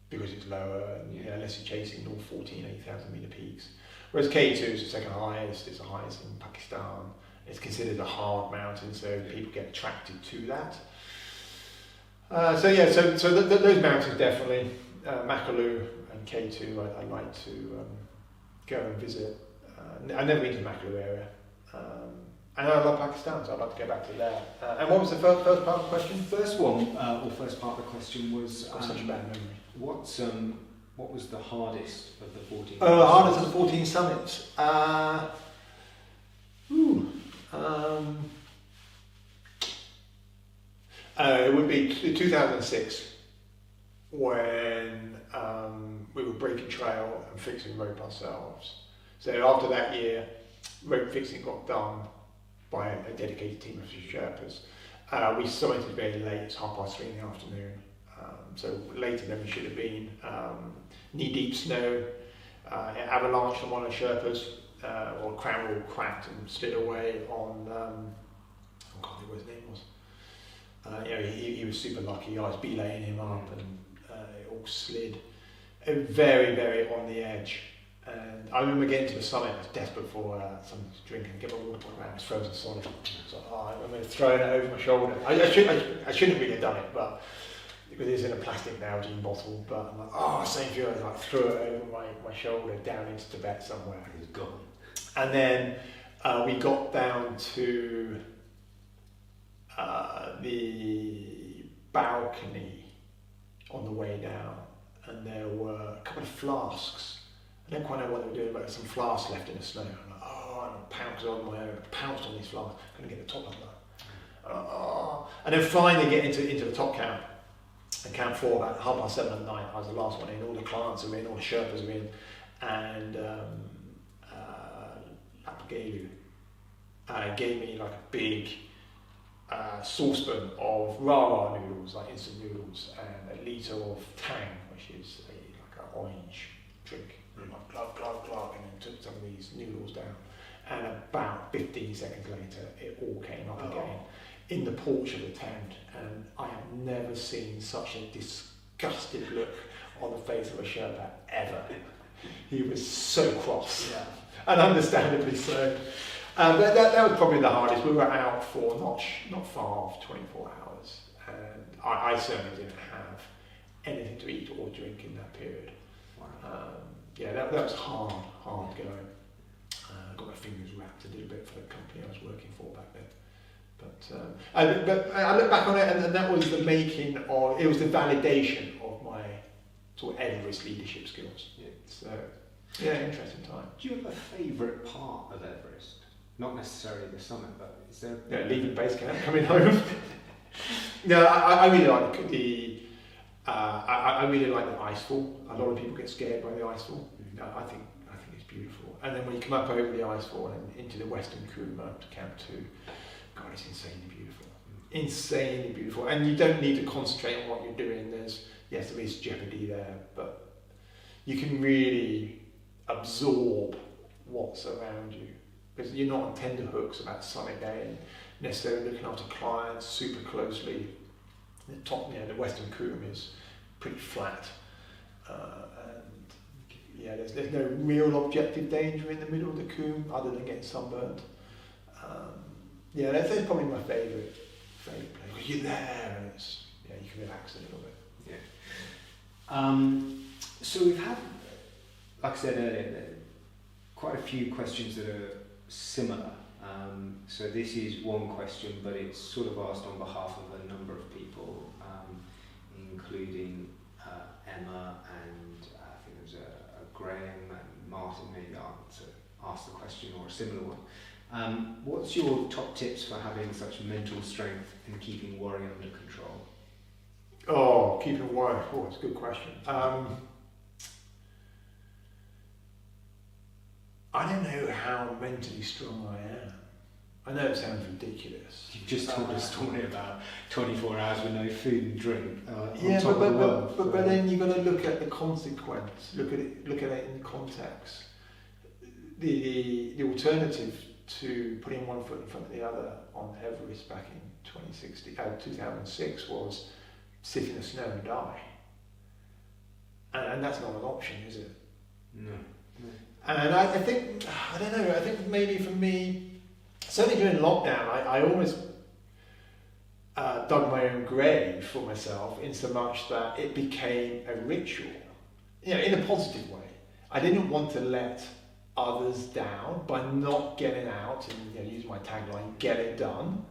because it's lower, and unless you're chasing all 14 8,000 metre peaks. Whereas K2 is the second highest, it's the highest in Pakistan. It's considered a hard mountain, so people get attracted to that. So those mountains definitely, Makalu and K2, I'd like to go and visit. I've never been to the Makalu area. And I love Pakistan, so I'd like to go back to there. And what was the first part of the question? First part of the question was... I've got such a bad memory. What was the hardest of the 14? The hardest of the 14 summits? It would be 2006 when we were breaking trail and fixing rope ourselves. So after that year, rope fixing got done by a dedicated team of Sherpas. We summited very late, it's 3:30 in the afternoon. So later than we should have been. Knee-deep snow, avalanche on one of the Sherpas, or crown wheel cracked and slid away on, I can't think what his name was. He was super lucky. I was belaying him up and it all slid. Very, very on the edge. And I remember getting to the summit, I was desperate for some drink and get my water bottle out, it was frozen solid. So I remember throwing it over my shoulder. I shouldn't really have done it, but because it's in a plastic Nalgene bottle, but I'm like, same feeling, I threw it over my shoulder down into Tibet somewhere. It was gone. And then we got down to the balcony on the way down, and there were a couple of flasks. I don't quite know what they were doing, but some flasks left in the snow. I'm like, and pounced on my own, pounced on these flags, going to get the top under. And then finally get into the top camp. And camp 4, about 7:30 at night, I was the last one in, all the clients are in, all the Sherpas are in, and Apagalu gave me like a big saucepan of rah-rah noodles, like instant noodles, and a litre of tang, which is like an orange drink. Like glug, glug, glug, and then took some of these noodles down. And about 15 seconds later, it all came up again in the porch of the tent. And I have never seen such a disgusted look on the face of a Sherpa ever. He was so cross, and understandably so. But that was probably the hardest. We were out for not far off 24 hours, and I certainly didn't have anything to eat or drink in that period. Wow. That was hard going. Got my fingers wrapped a little bit for the company I was working for back then. But I look back on it, and that was the making of, it was the validation of my sort of Everest leadership skills. Yeah. So, interesting time. Do you have a favourite part of Everest? Not necessarily the summit, but is there... Leaving base camp, coming home. No, I really like I really like the icefall. A lot of people get scared by the icefall. I think it's beautiful. And then when you come up over the icefall and into the Western Coull up to Camp 2, God, it's insanely beautiful. Insanely beautiful. And you don't need to concentrate on what you're doing. There is jeopardy there, but you can really absorb what's around you. Because you're not on tender hooks about summit day and necessarily looking after clients super closely. The top, the Western Coull is pretty flat. There's no real objective danger in the middle of the Coull other than getting sunburned. That's probably my favourite place. Because you're there and you can relax a little bit. Yeah. So we've had, like I said earlier, quite a few questions that are similar. So this is one question, but it's sort of asked on behalf of a number of people, including Emma and I think there was a Graham and Martin maybe asked the question, or a similar one. What's your top tips for having such mental strength and keeping worry under control? Keeping worry. It's a good question. I don't know how mentally strong I am. I know it sounds ridiculous. You've just told a story about 24 hours with no food and drink. But then you've got to look at the consequence. Look at it in context. The alternative to putting one foot in front of the other on Everest back in 2006 was sit in the snow and die. And that's not an option, is it? No. And I think maybe for me, certainly during lockdown, I almost dug my own grave for myself in so much that it became a ritual, in a positive way. I didn't want to let others down by not getting out and use my tagline, get it done.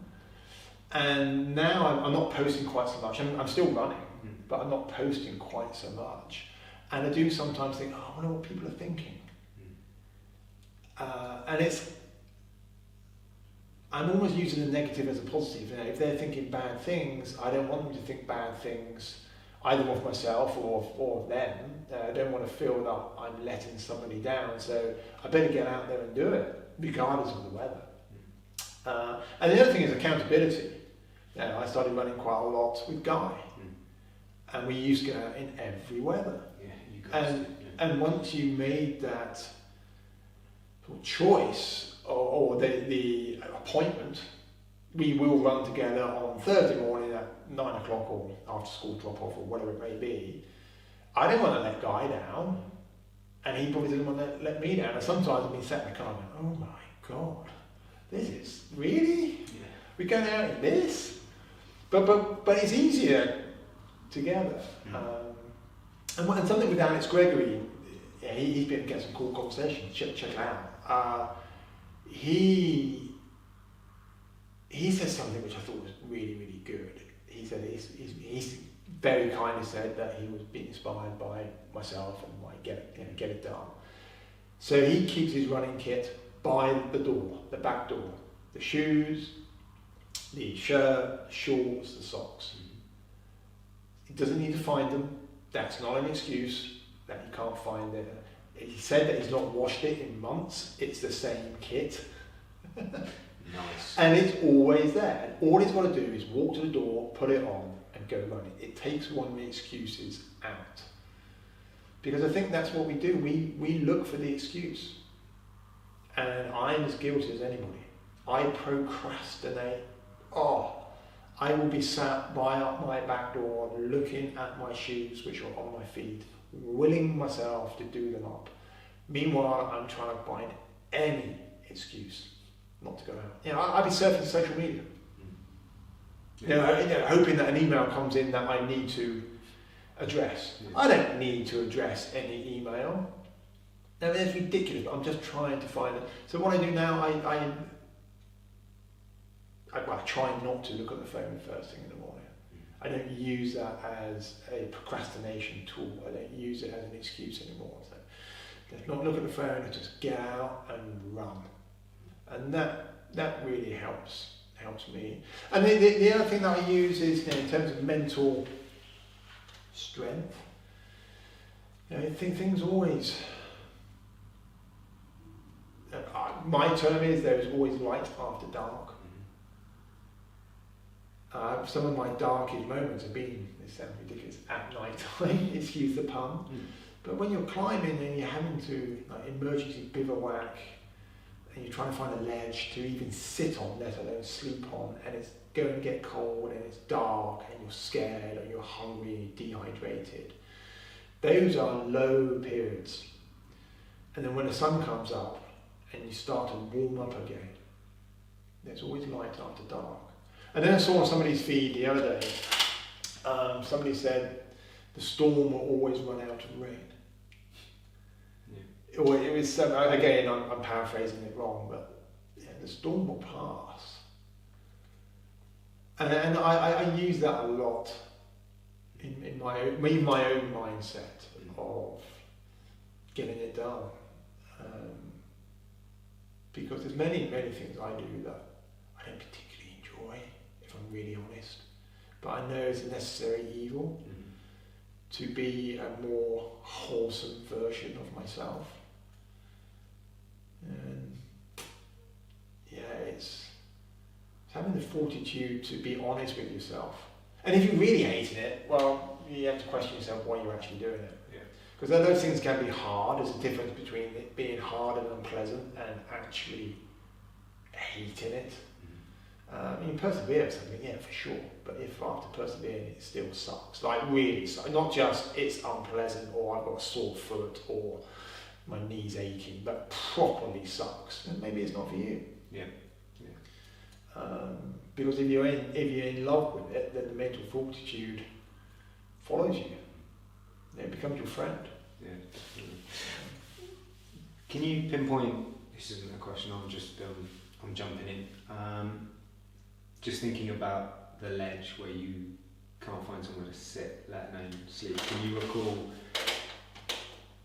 And now I'm not posting quite so much. I'm still running, but I'm not posting quite so much. And I do sometimes think, I wonder what people are thinking. And I'm almost using the negative as a positive. If they're thinking bad things, I don't want them to think bad things, either of myself or of them. I don't want to feel that I'm letting somebody down, so I better get out there and do it, regardless of the weather. And the other thing is accountability. I started running quite a lot with Guy, and we used to go out in every weather. And once you made that choice or the appointment, we will run together on Thursday morning at 9 o'clock or after school drop off or whatever it may be. I didn't want to let Guy down, and he probably didn't want to let me down. And sometimes I've been sat in the car going, oh my God, this is really? We're going out in this? But it's easier together. And something with Alex Gregory, he's been getting some cool conversations, check it out. He says something which I thought was really, really good. He said he's very kindly said that he was being inspired by myself and my get it done. So he keeps his running kit by the door, the back door. The shoes, the shirt, the shorts, the socks. He doesn't need to find them. That's not an excuse that he can't find it. He said that he's not washed it in months. It's the same kit. Nice. And it's always there. And all he's got to do is walk to the door, put it on, and go running. It takes one of the excuses out. Because I think that's what we do. We look for the excuse. And I'm as guilty as anybody. I procrastinate. I will be sat by up my back door looking at my shoes which are on my feet, willing myself to do them up. Meanwhile, I'm trying to find any excuse not to go out. I'd be surfing social media. Hoping that an email comes in that I need to address. Yeah. I don't need to address any email. I mean, it's ridiculous, but I'm just trying to find it. So what I do now, I try not to look at the phone first thing in the morning. I don't use that as a procrastination tool. I don't use it as an excuse anymore. So just not look at the phone, I just get out and run. And that really helps me. And the other thing that I use is, in terms of mental strength, things always, my term is there is always light after dark. Some of my darkest moments have been, this sounds ridiculous, at night time, excuse the pun. But when you're climbing and you're having to emergency bivouac, and you're trying to find a ledge to even sit on, let alone sleep on, and it's going to get cold and it's dark and you're scared and you're hungry, dehydrated. Those are low periods. And then when the sun comes up and you start to warm up again, there's always light after dark. And then I saw on somebody's feed the other day, somebody said the storm will always run out of rain. Yeah. It was again, I'm paraphrasing it wrong, but the storm will pass. And I use that a lot in my own mindset of getting it done. Because there's many things I do that I don't particularly enjoy, if I'm really honest. But I know it's a necessary evil to be a more wholesome version of myself. And it's having the fortitude to be honest with yourself. And if you're really hating it, well, you have to question yourself why you're actually doing it. Because those things can be hard. There's a difference between it being hard and unpleasant and actually hating it. You can persevere with something, for sure. But if after persevering it still sucks, like really sucks, not just it's unpleasant or I've got a sore foot or my knee's aching, but properly sucks, then maybe it's not for you. Because if you're in love with it, then the mental fortitude follows you. It becomes your friend. Can you pinpoint? This isn't a question. I'm jumping in. Just thinking about the ledge where you can't find somewhere to sit, let alone sleep. Can you recall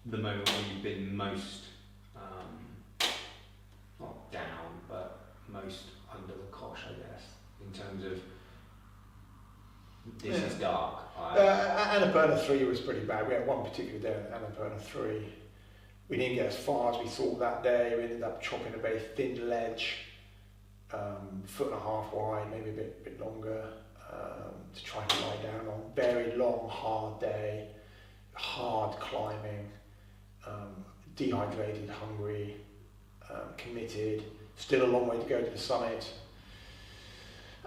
the moment when you've been most not down, but most under the cosh, I guess, in terms of this is dark? Annapurna 3 was pretty bad. We had one particular day on Annapurna 3. We didn't get as far as we thought that day. We ended up chopping a very thin ledge, 1.5 foot wide, maybe a bit longer, to try to lie down on. Very long, hard day, hard climbing, dehydrated, hungry, committed, still a long way to go to the summit.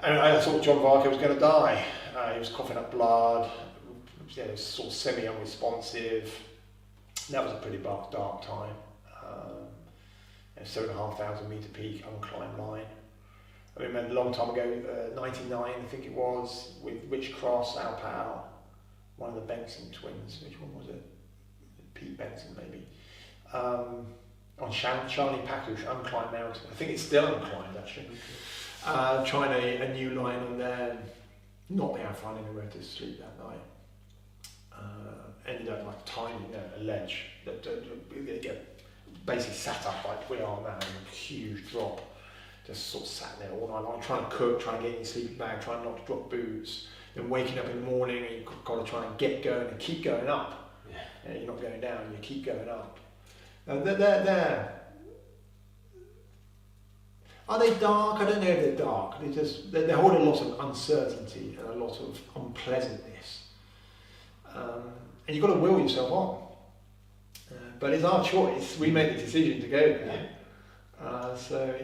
And I thought John Varco was going to die. He was coughing up blood, sort of semi-unresponsive. That was a pretty dark time. 7,500 metre peak, unclimbed line. I remember a long time ago, 99 I think it was, with Rich Cross, Al Powell, one of the Benson twins. Which one was it? Pete Benson maybe. On Charlie Package, unclimbed mountain. I think it's still unclimbed actually. Trying a new line on there, not being able to find anywhere to sleep that night. Ended up like tiny a ledge that basically sat up like we are now in a huge drop. Just sort of sat there all night long, trying to cook, trying to get in your sleeping bag, trying not to drop boots. Then waking up in the morning and you've got to try and get going and keep going up. Yeah. You're not going down, you keep going up. Are they dark? I don't know if they're dark. They hold a lot of uncertainty and a lot of unpleasantness. And you've got to will yourself on. But it's our choice. We make the decision to go there. So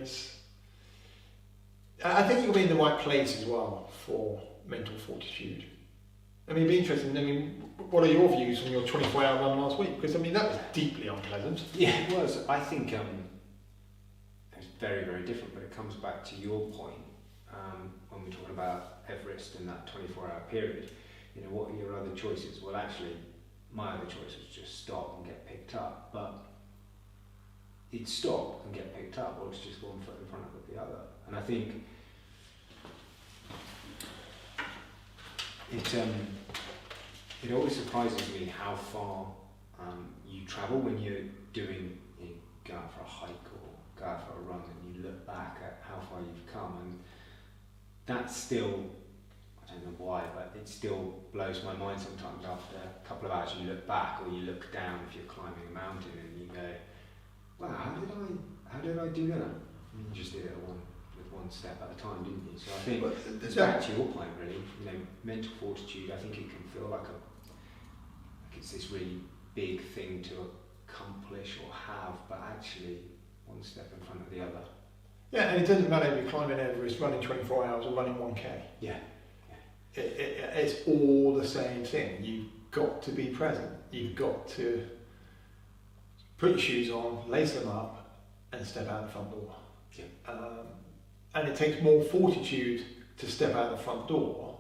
I think you'll be in the right place as well for mental fortitude. I mean, it'd be interesting. I mean, what are your views on your 24-hour run last week? Because I mean, that was deeply unpleasant. Yeah, it was. I think it's very, very different. But it comes back to your point when we're talking about Everest and that 24-hour period. You know, what are your other choices? Well, actually, my other choice was just stop and get picked up. But it's stop and get picked up, or it's just one foot in front of the other. And I think it always surprises me how far you travel when you're doing, go out for a hike or go out for a run, and you look back at how far you've come, and that's still, I don't know why, but it still blows my mind sometimes. After a couple of hours you look back or you look down if you're climbing a mountain and you go, wow, how did I do that? I mean, you just did it with one step at a time, didn't you? So I think it's back to your point, really. You know, mental fortitude. I think it can feel like it's this really big thing to accomplish or have, but actually one step in front of the other. Yeah, and it doesn't matter if you're climbing Everest, running 24 hours, or running 1K. Yeah. It's all the same thing. You've got to be present. You've got to put your shoes on, lace them up, and step out the front door. Yeah. And it takes more fortitude to step out the front door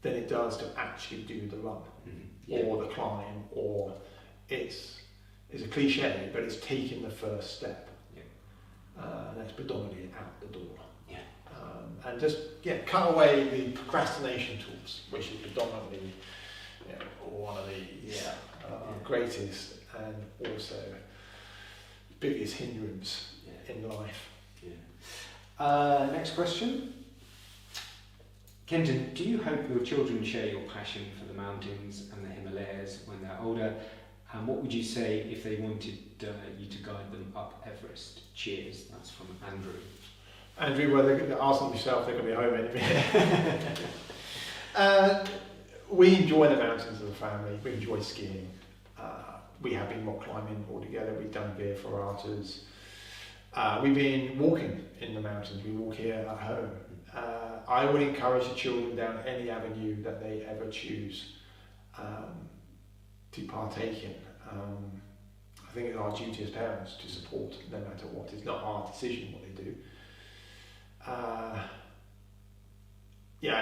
than it does to actually do the run, or the climb, or it's a cliche, but it's taking the first step. Yeah. That's predominantly out the door. Yeah. And just cut away the procrastination tools, which is predominantly one of the greatest and also biggest hindrance in life. Yeah. Next question. Kenton, do you hope your children share your passion for the mountains and the Himalayas when they're older? And what would you say if they wanted you to guide them up Everest? Cheers. That's from Andrew. Andrew, well, they ask them yourself, they're going to be home anyway. We enjoy the mountains as a family. We enjoy skiing. We have been rock climbing all together. We've done beer ferratas. We've been walking in the mountains. We walk here at home. I would encourage the children down any avenue that they ever choose to partake in. I think it's our duty as parents to support no matter what. It's not our decision what they do. I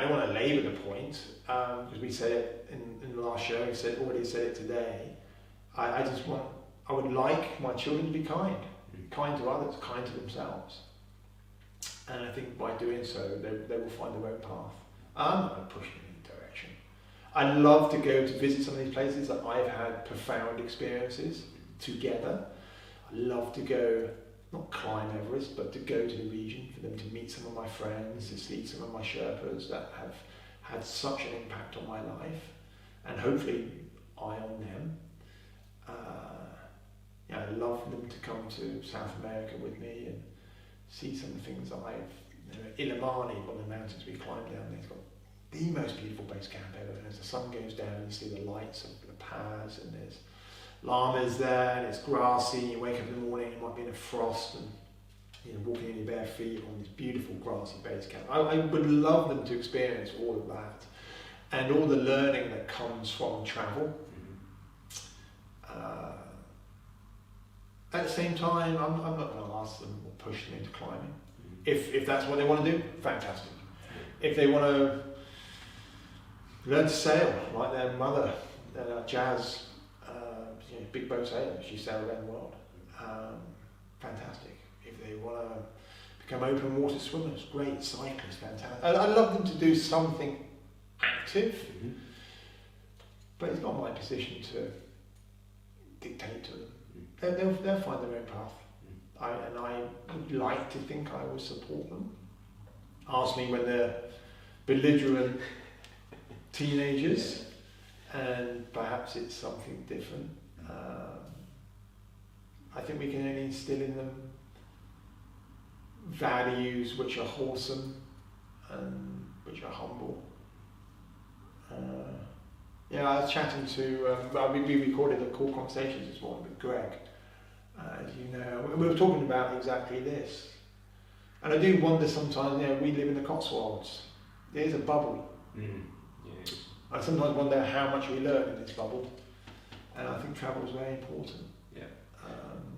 don't want to labour the point because we said it in the last show. Already said it today. I would like my children to be kind to others, kind to themselves. And I think by doing so, they will find their own path. I'm not going to push them in any direction. I love to go to visit some of these places that I've had profound experiences together. I love to go, not climb Everest, but to go to the region, for them to meet some of my friends, to see some of my Sherpas that have had such an impact on my life, and hopefully I on them. I love them to come to South America with me and see some of the things that Illimani, one of the mountains we climbed down there, it's got the most beautiful base camp ever. And as the sun goes down, you see the lights of the pass, and there's llamas there, and it's grassy. You wake up in the morning, it might be in a frost, and walking in your bare feet on this beautiful grassy base camp. I would love them to experience all of that, and all the learning that comes from travel. At the same time, I'm not going to ask them or push them into climbing. If that's what they want to do, fantastic. If they want to learn to sail, like their mother, Jazz, big boat sailor, she sailed around the world. Fantastic. If they want to become open water swimmers, great. Cyclists, fantastic. I love them to do something active, but it's not my position to dictate to them. They'll find their own path. and I would like to think I would support them. Ask me when they're belligerent teenagers, and perhaps it's something different. I think we can only instill in them values which are wholesome and which are humble. I was chatting to, we recorded a Coull Conversations this morning with Greg, as you know, and we were talking about exactly this. And I do wonder sometimes, we live in the Cotswolds. There's a bubble. Yeah. I sometimes wonder how much we learn in this bubble, and I think travel is very important. Yeah.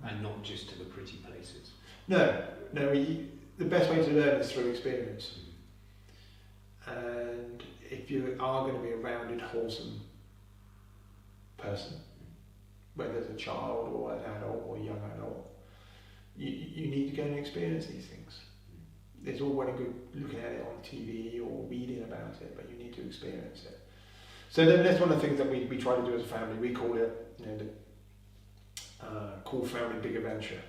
And not just to the pretty places. No, the best way to learn is through experience. And if you are going to be a rounded, wholesome person, whether it's a child or an adult or a young adult, you need to go and experience these things. It's all well and good looking at it on TV or reading about it, but you need to experience it. So then that's one of the things that we try to do as a family. We call it the Coull Family Big Adventure.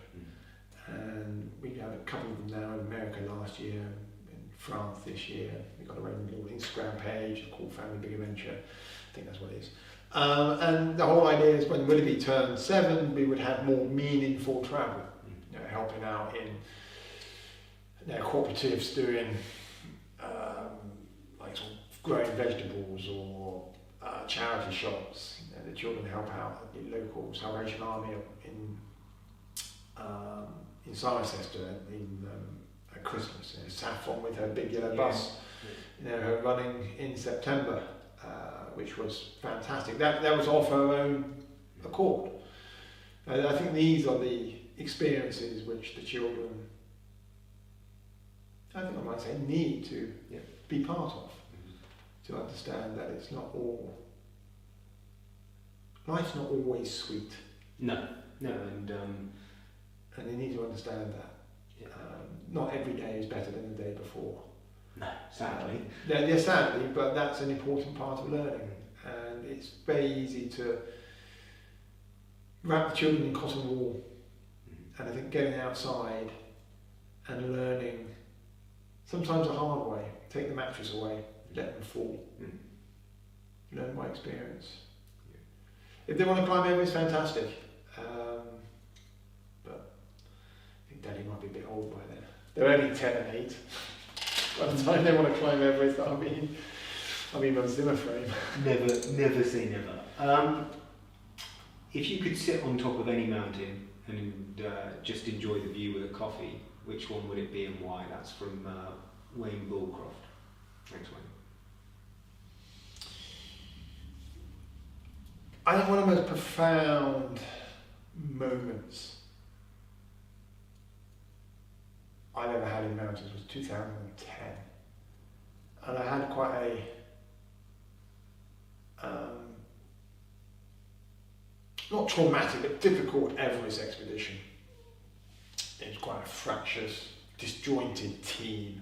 And we have a couple of them now in America last year, in France this year. We've got our own little Instagram page, Coull Family Big Adventure. I think that's what it is. And the whole idea is when Willoughby turned 7, we would have more meaningful travel, helping out in cooperatives doing like sort of growing vegetables or charity shops. The children help out at the local Salvation Army in Cirencester at Christmas. Saffron with her big yellow bus, her running in September, which was fantastic. That was off her own accord. I think these are the experiences which the children, I think I might say, need to be part of, to understand that it's not all, life's not always sweet. No, and they need to understand that. Not every day is better than the day before. No, sadly. Sadly, but that's an important part of learning. And it's very easy to wrap the children in cotton wool. And I think getting outside and learning, sometimes the hard way, take the mattress away, let them fall. Learn by experience. If they want to climb Everest, fantastic. But I think Daddy might be a bit old by then. They're only 10 and 8. By the time they want to climb Everest, I'll be on Zimmer frame. Never say never. If you could sit on top of any mountain and just enjoy the view with a coffee, which one would it be and why? That's from Wayne Bullcroft. Thanks, Wayne. I think one of the most profound moments I've ever had in mountains was 2010. And I had quite a, not traumatic, but difficult Everest expedition. It was quite a fractious, disjointed team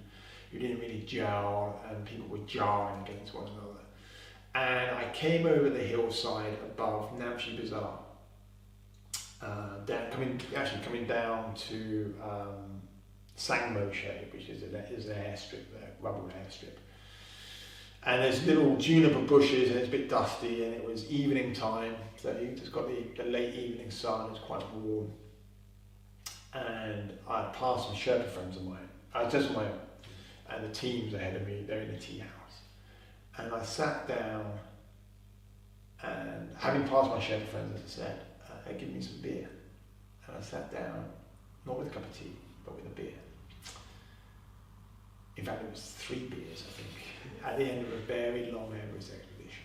who didn't really gel, and people were jarring against one another. And I came over the hillside above Namche Bazaar, coming down to Sangmoshe, which is an airstrip there, rubble airstrip. And there's little juniper bushes, and it's a bit dusty, and it was evening time, so you just got the late evening sun. It was quite warm. And I passed some Sherpa friends of mine. I was just on my own, and the team's ahead of me. They're in the tea house. And I sat down, and having passed my Sherpa friends, as I said, they gave me some beer. And I sat down, not with a cup of tea, but with a beer. In fact, it was 3 beers, I think, at the end of a very long Everest expedition.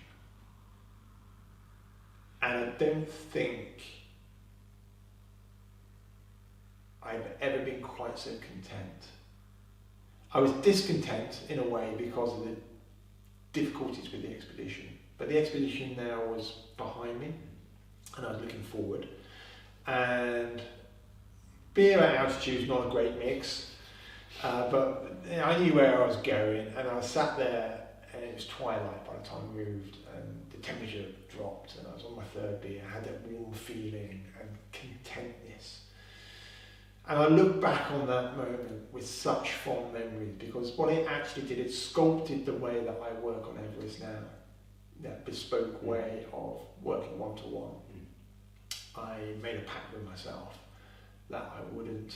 And I don't think I've ever been quite so content. I was discontent in a way because of the difficulties with the expedition. But the expedition now was behind me, and I was looking forward. And beer at altitude is not a great mix, but I knew where I was going, and I sat there, and it was twilight by the time we moved, and the temperature dropped, and I was on my 3rd beer. I had that warm feeling and contentness. And I look back on that moment with such fond memories, because what it actually did, it sculpted the way that I work on Everest now, that bespoke way of working one-to-one. I made a pact with myself that I wouldn't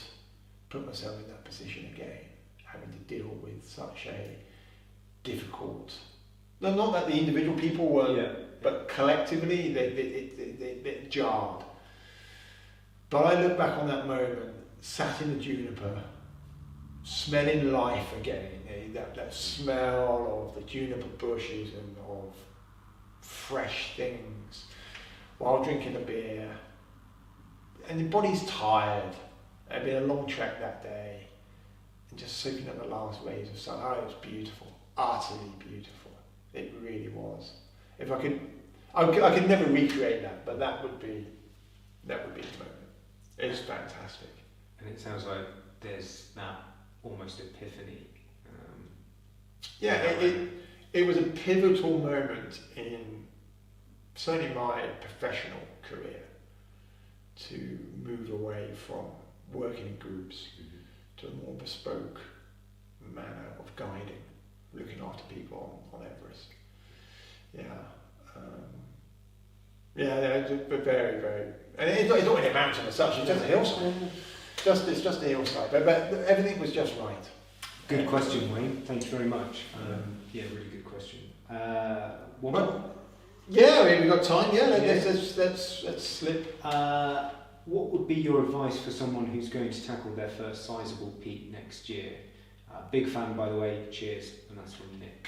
put myself in that position again, having to deal with such a difficult, not that the individual people were, but collectively they jarred. But I look back on that moment, sat in the juniper, smelling life again, that smell of the juniper bushes and of fresh things, while drinking a beer. And your body's tired. It'd been a long trek that day, and just soaking up the last rays of sun. Oh, it was beautiful, utterly beautiful. It really was. If I could never recreate that, but that would be the moment. It's fantastic. And it sounds like there's that almost epiphany. It was a pivotal moment in certainly my professional career, to move away from working in groups to a more bespoke manner of guiding, looking after people on Everest. It's very, very, and it's not really a mountain as such, it's just a hillside. It's just a hillside, but everything was just right. Good question, Wayne. Thank you very much. Really good question. One more? Yeah, we've got time. Yeah, let's slip. What would be your advice for someone who's going to tackle their first sizable peak next year? Big fan, by the way. Cheers, and that's from Nick.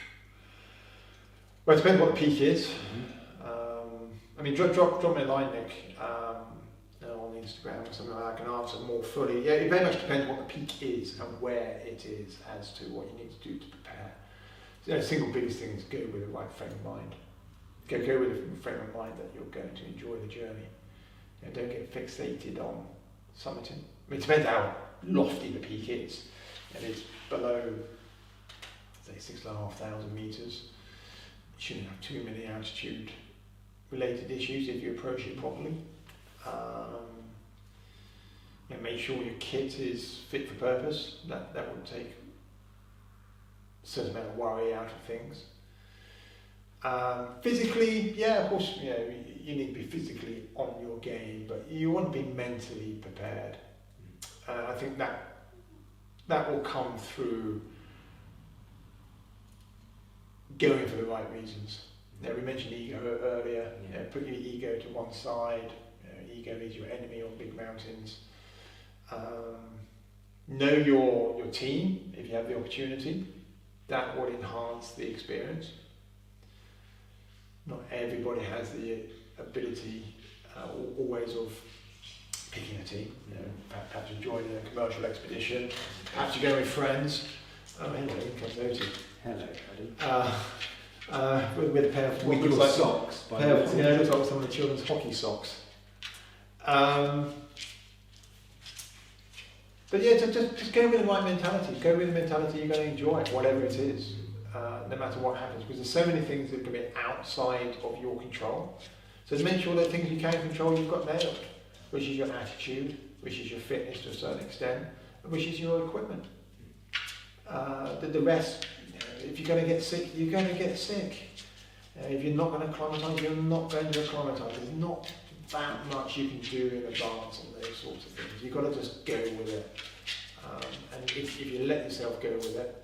Well, it depends what the peak is. Drop me a line, Nick, on Instagram or something like that. I can answer more fully. Yeah, it very much depends what the peak is and where it is as to what you need to do to prepare. So, the single biggest thing is go with the right frame of mind. Go with a frame of mind that you're going to enjoy the journey. Don't get fixated on summiting. It depends how lofty the peak is. If it's below, say, 6,500 metres, you shouldn't have too many altitude-related issues if you approach it properly. Make sure your kit is fit for purpose. That would take a certain amount of worry out of things. Physically, of course, you need to be physically on your game, but you want to be mentally prepared. I think that will come through going for the right reasons. We mentioned ego earlier. Put your ego to one side. Ego is your enemy on big mountains. Know your team if you have the opportunity. That will enhance the experience. Not everybody has the ability always of picking a team. Perhaps you're joining a commercial expedition, perhaps you're going with friends. Oh, hello, here comes Oti. Hello, buddy. With a pair of with your socks. It looks like some of the children's hockey socks. But just go with the right mentality. Go with the mentality you're going to enjoy, whatever it is. No matter what happens, because there's so many things that can be outside of your control. So to make sure that things you can control you've got nailed, which is your attitude, which is your fitness to a certain extent, and which is your equipment. The rest, if you're going to get sick, you're going to get sick. If you're not going to acclimatise, you're not going to acclimatise. There's not that much you can do in advance on those sorts of things. You've got to just go with it. And if you let yourself go with it,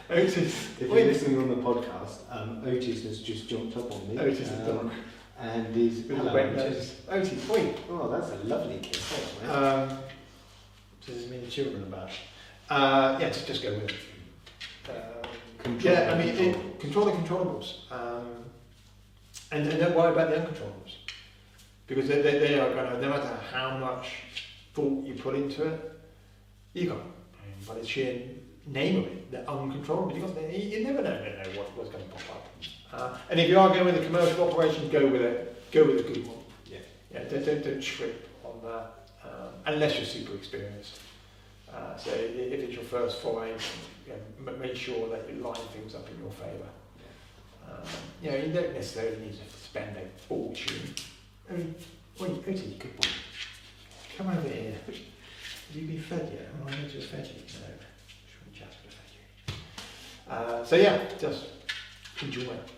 Otis. If you're listening on the podcast, Otis has just jumped up on me. Otis the dog. And he's hello, Otis. Otis, oi. Oh, that's a lovely kiss. Does it mean the children about? Just go with it. Control the controllables. And don't worry about the uncontrollables. Because they are going to, no matter how much thought you put into it, you got, by the sheer name of it, the uncontrollable. You never know what's going to pop up. And if you are going with a commercial operation, go with it. Go with a good one. Don't trip on that unless you're super experienced. So if it's your first foray, make sure that you line things up in your favour. You don't necessarily need to spend a fortune. Oti, good one. Come over here. Have you been fed yet? Oh, I need to have fed you. No, I'm just going to fed you. So yeah, just enjoy it.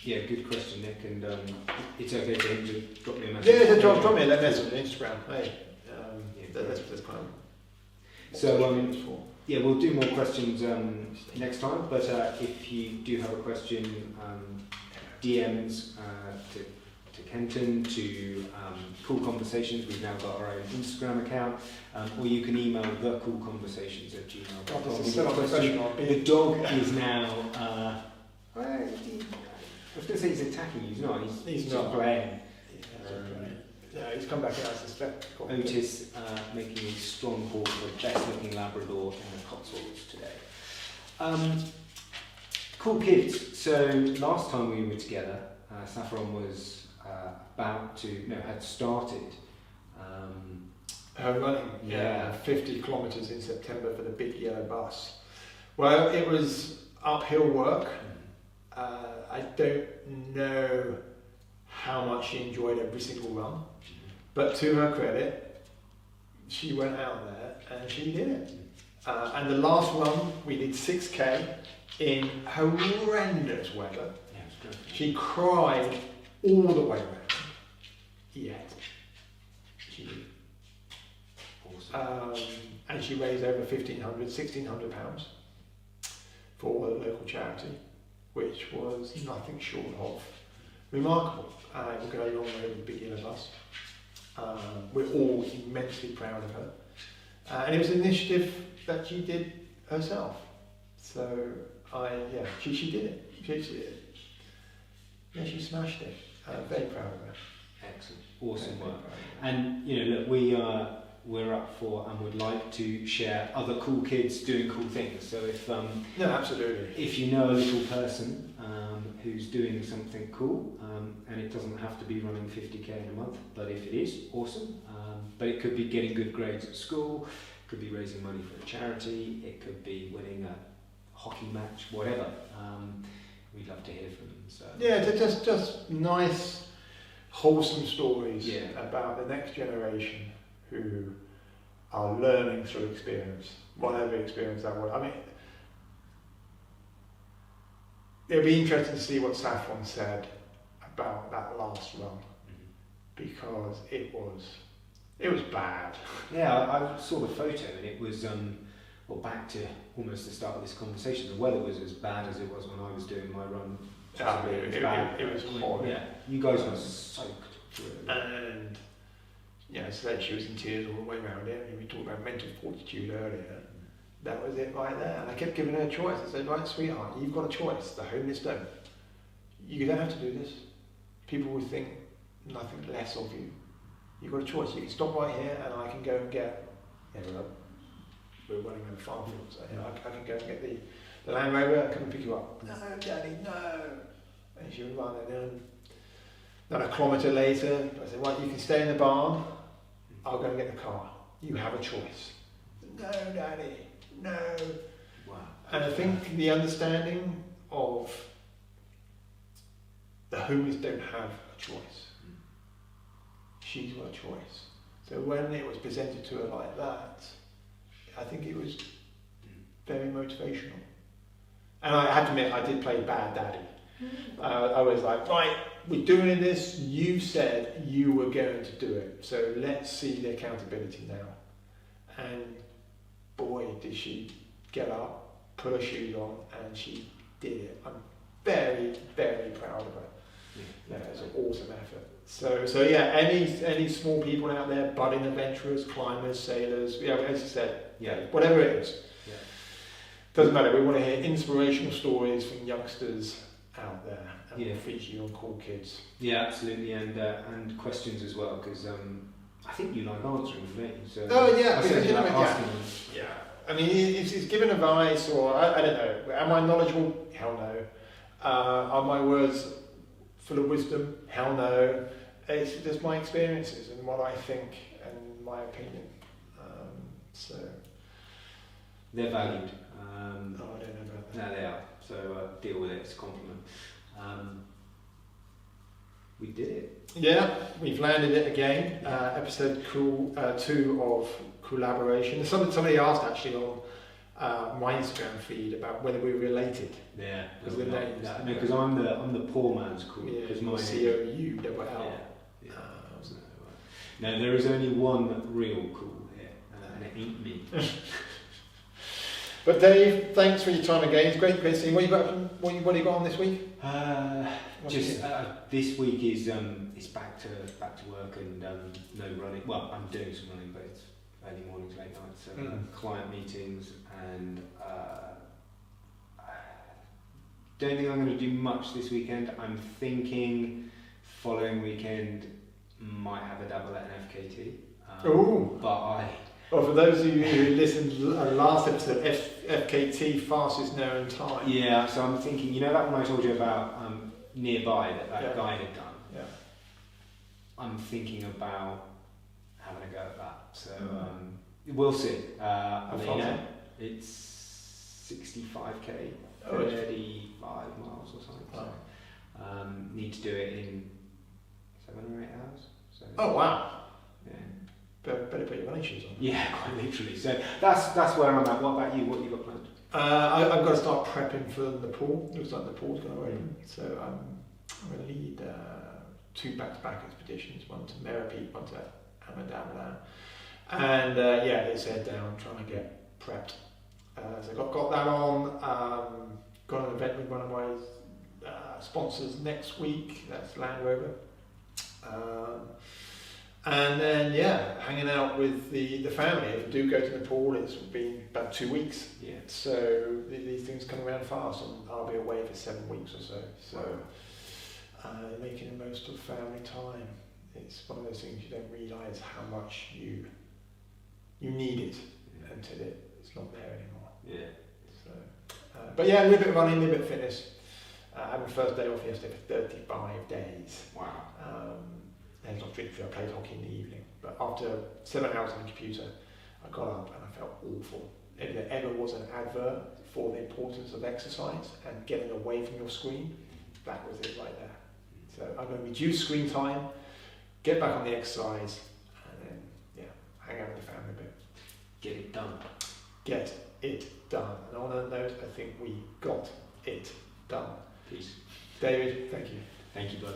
Yeah, good question, Nick. And it's okay for him to drop me a message. Yeah, drop me a message on Instagram. Hey, that's kind of. So yeah, we'll do more questions next time. But if you do have a question, DMs to Kenton, to Coull Conversations. We've now got our own Instagram account, or you can email thecoullconversations@gmail.com. The dog is now. I was going to say he's attacking you. He's not. He's not playing. Yeah, he's come back out as a spectacle. Otis making a strong call for the best-looking Labrador in the Cotswolds today. Cool kids. So last time we were together, Saffron was had started. Her running, 50 kilometres in September for the big yellow bus. Well, it was uphill work. I don't know how much she enjoyed every single run, but to her credit, she went out there and she did it. And the last run, we did 6k in horrendous weather. She cried all the way around. Yet she did. Awesome. And she raised over £1,600 for the local charity, which was nothing short of remarkable. It will go a long way with the big yellow bus. We're all immensely proud of her. And it was an initiative that she did herself. So she did it. She did it. Yeah, she smashed it. Very proud of her. Excellent, awesome work. And look, we're up for and would like to share other cool kids doing cool things. So if absolutely. If you know a little person who's doing something cool, and it doesn't have to be running 50k in a month, but if it is, awesome. But it could be getting good grades at school, it could be raising money for a charity, it could be winning a hockey match, whatever. We'd love to hear from them. So yeah, just nice, wholesome stories about the next generation who are learning through experience, whatever experience that was. I mean, it'll be interesting to see what Saffron said about that last run, because it was bad. Yeah, I saw the photo and it was back to almost the start of this conversation. The weather was as bad as it was when I was doing my run. It was horrible. Yeah, you guys were soaked. And so she was in tears all the way around it. We talked about mental fortitude earlier. That was it right there. And I kept giving her a choice. I said, right, sweetheart, you've got a choice. The homeless don't. You don't have to do this. People will think nothing less of you. You've got a choice. You can stop right here and I can go and get, we're running around the farm field, so I can go and get the Land Rover and come and pick you up. No, Daddy, no. And she would run and then a kilometre later, I said, right, you can stay in the barn. I'll go and get the car. You have a choice. No, Daddy, no. Wow. And I think the understanding of the homeless don't have a choice. She's got a choice. So when it was presented to her like that, I think it was very motivational. And I have to admit, I did play bad daddy. I was like, right, we're doing this, you said you were going to do it, so let's see the accountability now. And boy, did she get up, put her shoes on, and she did it. I'm very, very proud of her. Yeah, it was an awesome effort. So yeah, any small people out there, budding adventurers, climbers, sailors, as you said, whatever it is. Yeah. Doesn't matter, we want to hear inspirational stories from youngsters out there, and we'll feature you on Cool Kids. Yeah, absolutely, and questions as well, because I think you like answering for me. So I mean, it's giving advice, or I don't know. Am I knowledgeable? Hell no. Are my words full of wisdom? Hell no. It's just my experiences and what I think and my opinion. So they're valued. I don't know about that. No, they are. So deal with it. It's a compliment. we did it. Yeah, we've landed it again. Episode 2 of Coolaboration. Somebody asked actually on my Instagram feed about whether we're related. Yeah, because the names. No, because I'm the poor man's Coull. Because my COULL. Yeah. No, there is only one real Coull here, and it ain't me. But Dave, thanks for your time again. It's great to see you. What have you got on this week? This week is back to work and no running. Well, I'm doing some running, but it's early mornings, late nights, so client meetings, and don't think I'm going to do much this weekend. I'm thinking following weekend might have a double at an FKT. But for those of you who listened to the last episode, FKT, fastest known time. Yeah, so I'm thinking, that one I told you about nearby that guy had done. Yeah. I'm thinking about having a go at that. So we'll see. It's 65k, 35 miles or something. Oh. So, need to do it in 7 or 8 hours. So, oh wow! Yeah. Better put your running shoes on. Yeah, quite literally. So that's where I'm at. What about you? What have you got planned? I've got to start prepping for the pool. Looks like the pool's going to open. So I'm going to lead 2 back-to-back expeditions. One to Meripit, one to Amadamadan. And let's head down, trying to get prepped. So got that on. Got an event with one of my sponsors next week. That's Land Rover. And then hanging out with the family. If I do go to Nepal, it's been about 2 weeks. Yeah. So these things come around fast, and I'll be away for 7 weeks or so. So making the most of family time. It's one of those things you don't realise how much you need it until it's not there anymore. Yeah. So, but a little bit of running, a little bit of fitness. I had my first day off yesterday for 35 days. Wow. And it's not drink free. I played hockey in the evening, but after 7 hours on the computer, I got up and I felt awful. If there ever was an advert for the importance of exercise and getting away from your screen, that was it right there. So I'm going to reduce screen time, get back on the exercise, and then hang out with the family a bit. Get it done. Get it done. And on that note, I think we got it done. Peace. David, thank you. Thank you, bud.